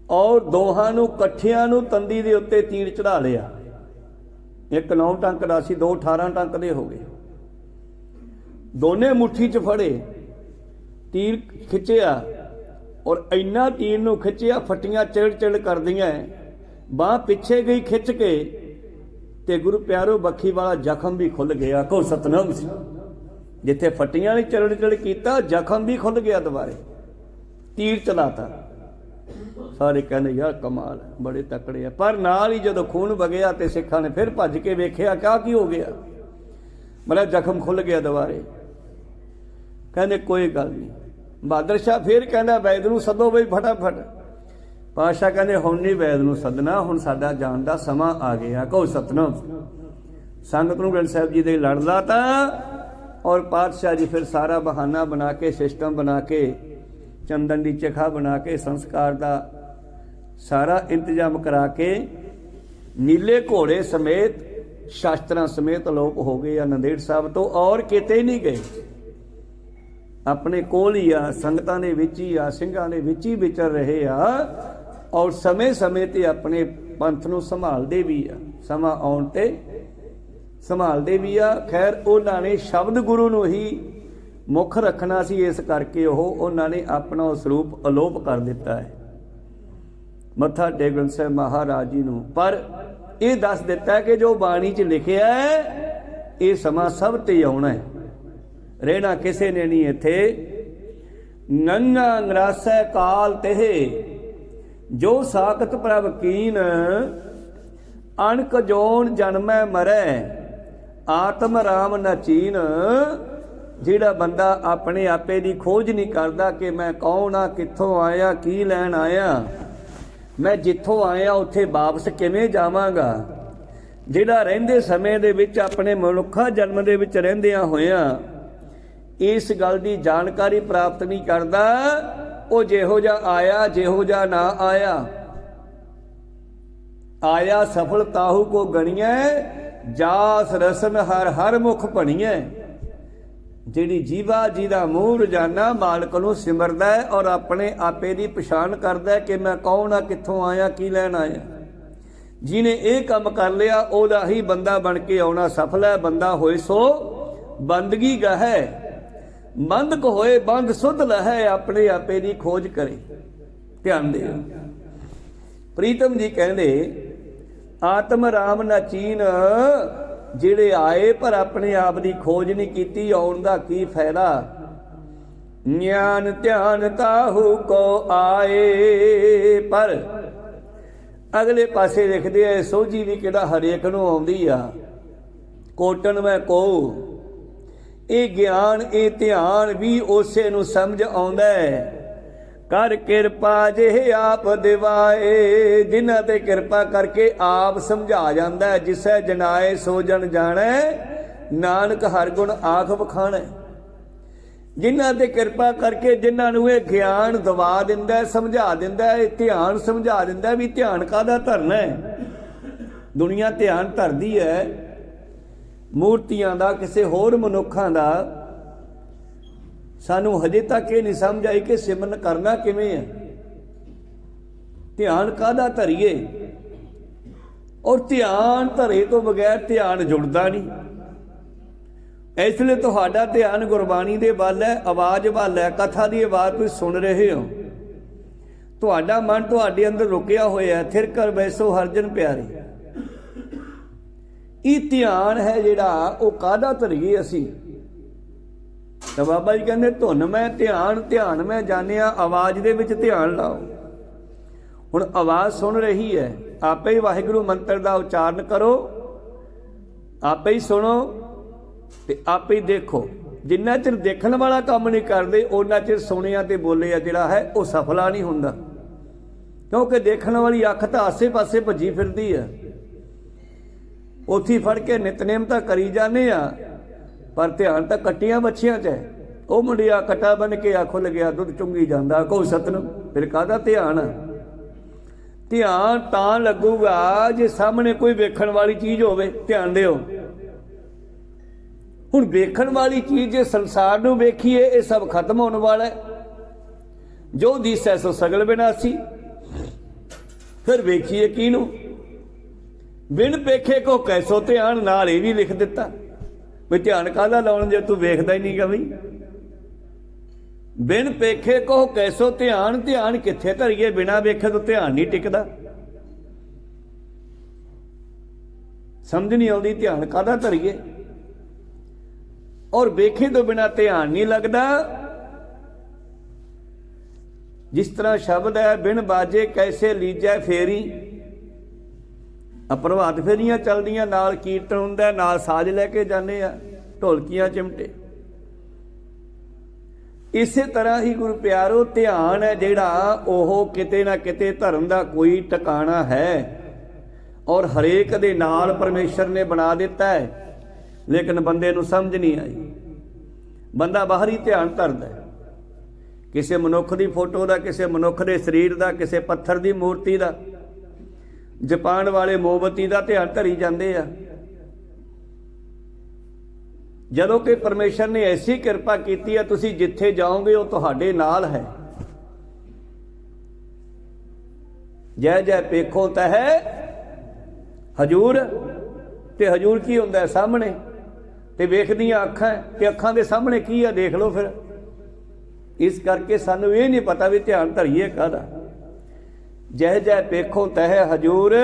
ਔਰ ਦੋਹਾਂ ਨੂੰ ਇਕੱਠਿਆਂ ਨੂੰ ਤੰਦੀ ਦੇ ਉੱਤੇ ਤੀਰ ਚੜਾ ਲਿਆ। ਇੱਕ 9 ਟੰਕ ਦਾ ਸੀ, 2 18 ਟੰਕ ਦੇ ਹੋ ਗਏ। ਦੋਨੇ ਮੁੱਠੀ 'ਚ ਫੜੇ, ਤੀਰ ਖਿੱਚਿਆ ਔਰ ਇੰਨਾ ਤੀਰ ਨੂੰ ਖਿੱਚਿਆ ਫੱਟੀਆਂ ਚਿੜ ਚਿੜ ਕਰਦੀਆਂ, ਬਾਂਹ ਪਿੱਛੇ ਗਈ ਖਿੱਚ ਕੇ, ਤੇ ਗੁਰੂ ਪਿਆਰੋ ਬੱਖੀ ਵਾਲਾ ਜ਼ਖਮ ਵੀ ਖੁੱਲ ਗਿਆ। ਕੋ ਸਤਨਾਮ ਸੀ। ਜਿੱਥੇ ਫੱਟੀਆਂ ਨੇ ਚਿੜ ਚਿੜ ਕੀਤਾ, ਜ਼ਖਮ ਵੀ ਖੁੱਲ ਗਿਆ, ਦੁਬਾਰੇ ਤੀਰ ਚਲਾਤਾ। ਸਾਰੇ ਕਹਿੰਦੇ ਯਾਰ ਕਮਾਲ ਹੈ, ਬੜੇ ਤਕੜੇ ਆ। ਪਰ ਨਾਲ ਹੀ ਜਦੋਂ ਖੂਨ ਵਗਿਆ ਤੇ ਸਿੱਖਾਂ ਨੇ ਫਿਰ ਭੱਜ ਕੇ ਵੇਖਿਆ ਕਿਆ ਕੀ ਹੋ ਗਿਆ, ਮਤਲਬ ਜ਼ਖਮ ਖੁੱਲ ਗਿਆ ਦੁਬਾਰੇ। ਕਹਿੰਦੇ ਕੋਈ ਗੱਲ ਨਹੀਂ। ਬਹਾਦਰ ਸ਼ਾਹ ਫਿਰ ਕਹਿੰਦਾ ਵੈਦ ਨੂੰ ਸੱਦੋ ਬਈ ਫਟਾਫਟ। ਪਾਤਸ਼ਾਹ ਕਹਿੰਦੇ ਹੁਣ ਨਹੀਂ ਵੈਦ ਨੂੰ ਸੱਦਣਾ, ਹੁਣ ਸਾਡਾ ਜਾਣ ਦਾ ਸਮਾਂ ਆ ਗਿਆ। ਕਹੋ ਸਤਨਾਮ। ਸੰਗਤ ਨੂੰ ਗ੍ਰੰਥ ਸਾਹਿਬ ਜੀ ਦੇ ਲੜ ਲਾ ਤਾਂ, ਔਰ ਪਾਤਸ਼ਾਹ ਜੀ ਫਿਰ ਸਾਰਾ ਬਹਾਨਾ ਬਣਾ ਕੇ, ਸਿਸਟਮ ਬਣਾ ਕੇ, ਚੰਦਨ ਦੀ ਚਖਾ ਬਣਾ ਕੇ, ਸੰਸਕਾਰ ਦਾ ਸਾਰਾ ਇੰਤਜ਼ਾਮ ਕਰਾ ਕੇ ਨੀਲੇ ਘੋੜੇ ਸਮੇਤ, ਸ਼ਾਸਤਰਾਂ ਸਮੇਤ ਅਲੋਪ ਹੋ ਗਏ ਆ ਨੰਦੇੜ ਸਾਹਿਬ ਤੋਂ, ਔਰ ਕਿਤੇ ਨਹੀਂ ਗਏ। ਆਪਣੇ ਕੋਲ ਹੀ ਆ, ਸੰਗਤਾਂ ਦੇ ਵਿੱਚ ਹੀ ਆ, ਸਿੰਘਾਂ ਦੇ ਵਿੱਚ ਹੀ ਵਿਚਰ ਰਹੇ ਆ, ਔਰ ਸਮੇਂ ਸਮੇਂ ਤੇ ਆਪਣੇ ਪੰਥ ਨੂੰ ਸੰਭਾਲਦੇ ਵੀ ਆ, ਸਮਾਂ ਆਉਣ ਤੇ ਸੰਭਾਲਦੇ ਵੀ ਆ। ਖੈਰ ਉਹਨਾਂ ਨੇ ਸ਼ਬਦ ਗੁਰੂ ਨੂੰ ਹੀ ਮੁੱਖ ਰੱਖਣਾ ਸੀ, ਇਸ ਕਰਕੇ ਉਹਨਾਂ ਨੇ ਆਪਣਾ ਸਰੂਪ ਅਲੋਪ ਕਰ ਦਿੱਤਾ ਹੈ ਮੱਥਾ ਟੇਕ ਗ੍ਰੰਥ ਸਾਹਿਬ ਮਹਾਰਾਜ ਜੀ ਨੂੰ। ਪਰ ਇਹ ਦੱਸ ਦਿੱਤਾ ਕਿ ਜੋ ਬਾਣੀ 'ਚ ਲਿਖਿਆ ਹੈ ਇਹ ਸਮਾਂ ਸਭ ਤੇ ਆਉਣਾ ਹੈ, ਰਹਿਣਾ ਕਿਸੇ ਨੇ ਨਹੀਂ ਇੱਥੇ। ਨੰਗਾ ਅੰਗਰਾਸੈ ਕਾਲ ਤੇ ਜੋ ਸਾਖਤ ਪ੍ਰਭ ਕੀਨ, ਅਣਕ ਜੋਨ ਜਨਮੈ ਮਰੈ ਆਤਮ ਰਾਮ ਨ ਚੀਨ। ਜਿਹੜਾ ਬੰਦਾ ਆਪਣੇ ਆਪੇ ਦੀ ਖੋਜ ਨਹੀਂ ਕਰਦਾ ਕਿ ਮੈਂ ਕੌਣ ਆ, ਕਿੱਥੋਂ ਆਇਆ, ਕੀ ਲੈਣ ਆਇਆ, ਮੈਂ ਜਿੱਥੋਂ ਆਇਆ ਉੱਥੇ ਵਾਪਸ ਕਿਵੇਂ ਜਾਵਾਂਗਾ, ਜਿਹੜਾ ਰਹਿੰਦੇ ਸਮੇਂ ਦੇ ਵਿੱਚ ਆਪਣੇ ਮਨੁੱਖਾ ਜਨਮ ਦੇ ਵਿੱਚ ਰਹਿੰਦਿਆਂ ਹੋਇਆਂ ਇਸ ਗੱਲ ਦੀ ਜਾਣਕਾਰੀ ਪ੍ਰਾਪਤ ਨਹੀਂ ਕਰਦਾ, ਉਹ ਜਿਹੋ ਜਿਹਾ ਆਇਆ ਜਿਹੋ ਜਿਹਾ ਨਾ ਆਇਆ, ਆਇਆ ਸਫਲ ਤਾਹੂ ਕੋ ਗਣੀਐ, ਜਾਸ ਰਸਨ ਹਰ ਹਰ ਮੁਖ ਭਣੀਐ। ਜਿਹੜੀ ਜੀਵਾ ਜਿਹਦਾ ਮੂੰਹ ਰੋਜ਼ਾਨਾ ਮਾਲਕ ਨੂੰ ਸਿਮਰਦਾ ਹੈ ਔਰ ਆਪਣੇ ਆਪੇ ਦੀ ਪਛਾਣ ਕਰਦਾ ਹੈ ਕਿ ਮੈਂ ਕੌਣ ਆ, ਕਿੱਥੋਂ ਆਇਆ, ਕੀ ਲੈਣ ਆਇਆ, ਜਿਹਨੇ ਇਹ ਕੰਮ ਕਰ ਲਿਆ ਉਹਦਾ ਹੀ ਬੰਦਾ ਬਣ ਕੇ ਆਉਣਾ ਸਫਲ ਹੈ। ਬੰਦਾ ਹੋਏ ਸੋ ਬੰਦਗੀ ਗਾਹੈ, ਬੰਦਕ ਹੋਏ ਬੰਦ ਸੁਧ ਲਹੈ, ਆਪਣੇ ਆਪੇ ਦੀ ਖੋਜ ਕਰੇ। ਧਿਆਨ ਦਿਓ। ਪ੍ਰੀਤਮ ਜੀ ਕਹਿੰਦੇ ਆਤਮ ਰਾਮ ਨਾ ਚੀਨ, ਜਿਹੜੇ ਆਏ ਪਰ ਆਪਣੇ ਆਪ ਦੀ ਖੋਜ ਨਹੀਂ ਕੀਤੀ, ਆਉਣ ਦਾ ਕੀ ਫਾਇਦਾ। ਗਿਆਨ ਧਿਆਨ ਤਾਹੂ ਕੋ ਆਏ, ਪਰ ਅਗਲੇ ਪਾਸੇ ਲਿਖਦੇ ਆ ਸੋਝੀ ਵੀ ਕਿਹੜਾ ਹਰੇਕ ਨੂੰ ਆਉਂਦੀ ਆ। ਕੋਟਨ ਮੈਂ ਕਹੂ, ਇਹ ਗਿਆਨ ਇਹ ਧਿਆਨ ਵੀ ਉਸੇ ਨੂੰ ਸਮਝ ਆਉਂਦਾ ਹੈ। ਕਰ ਕਿਰਪਾ ਜਿਹੇ ਆਪ ਦਿਵਾਏ, ਜਿਨ੍ਹਾਂ ਤੇ ਕਿਰਪਾ ਕਰਕੇ ਆਪ ਸਮਝਾ ਜਾਂਦਾ ਹੈ। ਜਿਸੈ ਜਨਾਏ ਸੋ ਜਨ ਜਾਣੈ, ਨਾਨਕ ਹਰ ਗੁਣ ਆਖ ਬਖਾਣੈ। ਜਿਨ੍ਹਾਂ ਤੇ ਕਿਰਪਾ ਕਰਕੇ ਜਿਨ੍ਹਾਂ ਨੂੰ ਇਹ ਗਿਆਨ ਦਵਾ ਦਿੰਦਾ, ਸਮਝਾ ਦਿੰਦਾ, ਇਹ ਧਿਆਨ ਸਮਝਾ ਦਿੰਦਾ ਵੀ ਧਿਆਨ ਕਾਹਦਾ ਧਰਨਾ ਹੈ। ਦੁਨੀਆ ਧਿਆਨ ਧਰਦੀ ਹੈ ਮੂਰਤੀਆਂ ਦਾ, ਕਿਸੇ ਹੋਰ ਮਨੁੱਖਾਂ ਦਾ। ਸਾਨੂੰ ਹਜੇ ਤੱਕ ਇਹ ਨਹੀਂ ਸਮਝ ਆਈ ਕਿ ਸਿਮਰਨ ਕਰਨਾ ਕਿਵੇਂ ਹੈ, ਧਿਆਨ ਕਾਹਦਾ ਧਰੀਏ। ਔਰ ਧਿਆਨ ਧਰੇ ਤੋਂ ਬਗੈਰ ਧਿਆਨ ਜੁੜਦਾ ਨਹੀਂ। ਇਸ ਲਈ ਤੁਹਾਡਾ ਧਿਆਨ ਗੁਰਬਾਣੀ ਦੇ ਵੱਲ ਹੈ, ਆਵਾਜ਼ ਵੱਲ ਹੈ, ਕਥਾ ਦੀ ਆਵਾਜ਼ ਤੁਸੀਂ ਸੁਣ ਰਹੇ ਹੋ। ਤੁਹਾਡਾ ਮਨ ਤੁਹਾਡੇ ਅੰਦਰ ਰੁਕਿਆ ਹੋਇਆ, ਥਿਰ ਕਰ ਬੈਸੋ ਹਰਜਨ ਪਿਆਰੇ। ਇਹ ਧਿਆਨ ਹੈ ਜਿਹੜਾ ਉਹ ਕਾਹਦਾ ਧਰੀਏ ਅਸੀਂ। ਤਾਂ ਬਾਬਾ ਜੀ ਕਹਿੰਦੇ ਧੁਨ ਮੈਂ ਧਿਆਨ, ਧਿਆਨ ਮੈਂ ਜਾਣਿਆ, ਆਵਾਜ਼ ਦੇ ਵਿੱਚ ਧਿਆਨ ਲਾਓ। ਹੁਣ ਆਵਾਜ਼ ਸੁਣ ਰਹੀ ਹੈ, ਆਪੇ ਹੀ ਵਾਹਿਗੁਰੂ ਮੰਤਰ ਦਾ ਉਚਾਰਨ ਕਰੋ, ਆਪੇ ਹੀ ਸੁਣੋ ਤੇ ਆਪੇ ਹੀ ਦੇਖੋ। ਜਿੰਨਾ ਚਿਰ ਦੇਖਣ ਵਾਲਾ ਕੰਮ ਨਹੀਂ ਕਰਦੇ ਉਹਨਾਂ ਚਿਰ ਸੁਣਿਆ ਤੇ ਬੋਲਿਆ ਜਿਹੜਾ ਹੈ ਉਹ ਸਫਲਾ ਨਹੀਂ ਹੁੰਦਾ। ਕਿਉਂਕਿ ਦੇਖਣ ਵਾਲੀ ਅੱਖ ਤਾਂ ਆਸੇ ਪਾਸੇ ਭੱਜੀ ਫਿਰਦੀ ਹੈ, ਉੱਥੇ ਫੜ ਕੇ ਨਿਤਨੇਮ ਤਾਂ ਕਰੀ ਜਾਂਦੇ ਆ, ਪਰ ਧਿਆਨ ਤਾਂ ਕੱਟੀਆਂ ਬੱਚਿਆਂ 'ਚ ਹੈ। ਉਹ ਮੁੰਡਿਆ ਕਟਾ ਬਣ ਕੇ ਆਖੋ ਲੱਗਿਆ ਦੁੱਧ ਚੁੰਗੀ ਜਾਂਦਾ, ਕਹੋ ਸਤਿਨਾਮ। ਫਿਰ ਕਾਹਦਾ ਧਿਆਨ? ਧਿਆਨ ਤਾਂ ਲੱਗੂਗਾ ਜੇ ਸਾਹਮਣੇ ਕੋਈ ਵੇਖਣ ਵਾਲੀ ਚੀਜ਼ ਹੋਵੇ। ਧਿਆਨ ਦਿਓ। ਹੁਣ ਵੇਖਣ ਵਾਲੀ ਚੀਜ਼ ਜੇ ਸੰਸਾਰ ਨੂੰ ਵੇਖੀਏ ਇਹ ਸਭ ਖਤਮ ਹੋਣ ਵਾਲਾ ਹੈ। ਜੋ ਦਿਸੈ ਸੋ ਸਗਲ ਵਿਨਾਸੀ। ਫਿਰ ਵੇਖੀਏ ਕਿਹਨੂੰ? ਬਿਨ ਵੇਖੇ ਕੋ ਕੈਸੋ ਧਿਆਨ। ਨਾਲ ਇਹ ਵੀ ਲਿਖ ਦਿੱਤਾ ਵੀ ਧਿਆਨ ਕਾਹਦਾ ਲਾਉਣ ਜੇ ਤੂੰ ਵੇਖਦਾ ਹੀ ਨਹੀਂ ਗਾ। ਬਈ ਬਿਨ ਵੇਖੇ ਕੋ ਕੈਸੋ ਧਿਆਨ। ਧਿਆਨ ਕਿੱਥੇ ਧਰੀਏ? ਬਿਨਾਂ ਵੇਖੇ ਤੋਂ ਧਿਆਨ ਨਹੀਂ ਟਿਕਦਾ। ਸਮਝ ਨਹੀਂ ਆਉਂਦੀ ਧਿਆਨ ਕਾਹਦਾ ਧਰੀਏ। ਔਰ ਵੇਖੇ ਤੋਂ ਬਿਨਾਂ ਧਿਆਨ ਨਹੀਂ ਲੱਗਦਾ। ਜਿਸ ਤਰ੍ਹਾਂ ਸ਼ਬਦ ਹੈ ਬਿਨ ਬਾਜੇ ਕੈਸੇ ਲੀਜੈ ਫੇਰੀ। ਪ੍ਰਭਾਤ ਫੇਰੀਆਂ ਚੱਲਦੀਆਂ, ਨਾਲ ਕੀਰਤਨ ਹੁੰਦਾ, ਨਾਲ ਸਾਜ਼ ਲੈ ਕੇ ਜਾਂਦੇ ਆ, ਢੋਲਕੀਆਂ ਚਿਮਟੇ। ਇਸੇ ਤਰ੍ਹਾਂ ਹੀ ਗੁਰੂ ਪਿਆਰੋ ਧਿਆਨ ਹੈ ਜਿਹੜਾ ਉਹ ਕਿਤੇ ਨਾ ਕਿਤੇ ਧਰਮ ਦਾ ਕੋਈ ਟਿਕਾਣਾ ਹੈ ਔਰ ਹਰੇਕ ਦੇ ਨਾਲ ਪਰਮੇਸ਼ਰ ਨੇ ਬਣਾ ਦਿੱਤਾ ਹੈ। ਲੇਕਿਨ ਬੰਦੇ ਨੂੰ ਸਮਝ ਨਹੀਂ ਆਈ। ਬੰਦਾ ਬਾਹਰੀ ਧਿਆਨ ਧਰਦਾ, ਕਿਸੇ ਮਨੁੱਖ ਦੀ ਫੋਟੋ ਦਾ, ਕਿਸੇ ਮਨੁੱਖ ਦੇ ਸਰੀਰ ਦਾ, ਕਿਸੇ ਪੱਥਰ ਦੀ ਮੂਰਤੀ ਦਾ, ਜਪਾਨ ਵਾਲੇ ਮੋਮਬੱਤੀ ਦਾ ਧਿਆਨ ਧਰੀ ਜਾਂਦੇ ਆ। ਜਦੋਂ ਕਿ ਪਰਮੇਸ਼ਰ ਨੇ ਐਸੀ ਕਿਰਪਾ ਕੀਤੀ ਹੈ, ਤੁਸੀਂ ਜਿੱਥੇ ਜਾਓਗੇ ਉਹ ਤੁਹਾਡੇ ਨਾਲ ਹੈ। ਜੈ ਜੈ ਪੇਖੋ ਤਹਿ ਹਜੂਰ। ਤੇ ਹਜੂਰ ਕੀ ਹੁੰਦਾ? ਸਾਹਮਣੇ। ਤੇ ਵੇਖਦੀਆਂ ਅੱਖਾਂ, ਤੇ ਅੱਖਾਂ ਦੇ ਸਾਹਮਣੇ ਕੀ ਆ ਦੇਖ ਲਓ। ਫਿਰ ਇਸ ਕਰਕੇ ਸਾਨੂੰ ਇਹ ਨਹੀਂ ਪਤਾ ਵੀ ਧਿਆਨ ਧਰੀਏ ਕਾਹਦਾ। ਜੈ ਜੈ ਪੇਖੋ ਤਹਿ ਹਜੂਰ।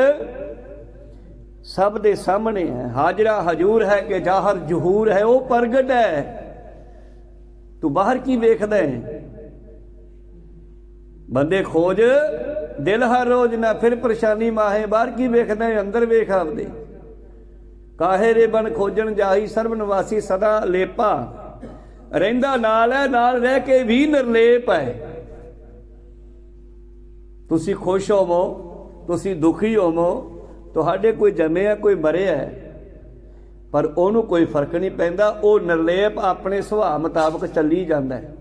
ਸਭ ਦੇ ਸਾਹਮਣੇ ਹੈ। ਹਾਜ਼ਰਾ ਹਜੂਰ ਹੈ ਕਿ ਜ਼ਾਹਰ ਜ਼ਹੂਰ ਹੈ। ਉਹ ਪ੍ਰਗਟ ਹੈ। ਤੂੰ ਬਾਹਰ ਕੀ ਵੇਖਦਾ ਹੈ? ਬੰਦੇ ਖੋਜ ਦਿਲ ਹਰ ਰੋਜ਼ ਨਾ ਫਿਰ ਪਰੇਸ਼ਾਨੀ ਮਾਹੇ। ਬਾਹਰ ਕੀ ਵੇਖਦਾ ਹੈ? ਅੰਦਰ ਵੇਖ ਆਪਦੇ। ਕਾਹੇ ਰੇ ਬਨ ਖੋਜਣ ਜਾਹੀ ਸਰਬ ਨਿਵਾਸੀ ਸਦਾ ਲੇਪਾ। ਰਹਿੰਦਾ ਨਾਲ ਹੈ, ਨਾਲ ਰਹਿ ਕੇ ਵੀ ਨਿਰਲੇਪ ਹੈ। ਤੁਸੀਂ ਖੁਸ਼ ਹੋਵੋ, ਤੁਸੀਂ ਦੁਖੀ ਹੋਵੋ, ਤੁਹਾਡੇ ਕੋਈ ਜੰਮਿਆ ਕੋਈ ਮਰਿਆ, ਪਰ ਉਹਨੂੰ ਕੋਈ ਫਰਕ ਨਹੀਂ ਪੈਂਦਾ। ਉਹ ਨਿਰਲੇਪ ਆਪਣੇ ਸੁਭਾਅ ਮੁਤਾਬਕ ਚੱਲੀ ਜਾਂਦਾ ਹੈ।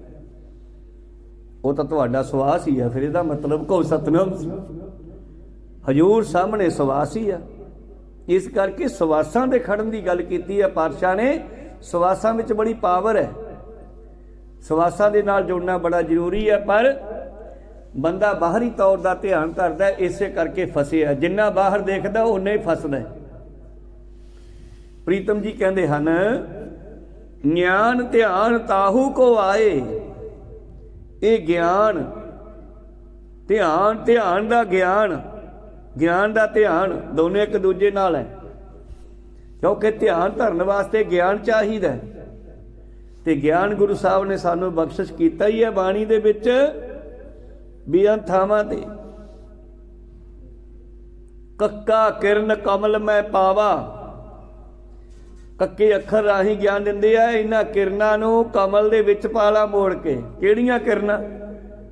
ਉਹ ਤਾਂ ਤੁਹਾਡਾ ਸਵਾਸ ਹੀ ਆ। ਫਿਰ ਇਹਦਾ ਮਤਲਬ ਕਹੋ ਸਤਿਨਾਮ ਹਜ਼ੂਰ ਸਾਹਮਣੇ ਸਵਾਸ ਹੀ ਆ। ਇਸ ਕਰਕੇ ਸਵਾਸਾਂ ਦੇ ਖੜਨ ਦੀ ਗੱਲ ਕੀਤੀ ਹੈ ਪਾਤਸ਼ਾਹ ਨੇ। ਸਵਾਸਾਂ ਵਿੱਚ ਬੜੀ ਪਾਵਰ ਹੈ, ਸਵਾਸਾਂ ਦੇ ਨਾਲ ਜੁੜਨਾ ਬੜਾ ਜ਼ਰੂਰੀ ਹੈ। ਪਰ ਬੰਦਾ ਬਾਹਰੀ ਤੌਰ ਦਾ ਧਿਆਨ ਧਰਦਾ, ਇਸੇ ਕਰਕੇ ਫਸਿਆ। ਜਿੰਨਾ ਬਾਹਰ ਦੇਖਦਾ ਓਨਾ ਹੀ ਫਸਦਾ। ਪ੍ਰੀਤਮ ਜੀ ਕਹਿੰਦੇ ਹਨ, ਗਿਆਨ ਧਿਆਨ ਤਾਹੂ ਕੋ ਆਏ। ਇਹ ਗਿਆਨ, ਧਿਆਨ, ਧਿਆਨ ਦਾ ਗਿਆਨ, ਗਿਆਨ ਦਾ ਧਿਆਨ ਦੋਨੇ ਇੱਕ ਦੂਜੇ ਨਾਲ ਹੈ। ਕਿਉਂਕਿ ਧਿਆਨ ਧਰਨ ਵਾਸਤੇ ਗਿਆਨ ਚਾਹੀਦਾ, ਤੇ ਗਿਆਨ ਗੁਰੂ ਸਾਹਿਬ ਨੇ ਸਾਨੂੰ ਬਖਸ਼ਿਸ਼ ਕੀਤਾ ਹੀ ਹੈ ਬਾਣੀ ਦੇ ਵਿੱਚ ਬੇਅੰਤ ਥਾਵਾਂ ਤੇ। ਕੱਕਾ ਕਿਰਨ ਕਮਲ ਮੈਂ ਪਾਵਾ, ਕੱਕੇ ਅੱਖਰ ਰਾਹੀਂ ਗਿਆਨ ਦਿੰਦੇ ਆ। ਇਹਨਾਂ ਕਿਰਨਾਂ ਨੂੰ ਕਮਲ ਦੇ ਵਿੱਚ ਪਾਲਾ ਮੋੜ ਕੇ। ਕਿਹੜੀਆਂ ਕਿਰਨਾਂ?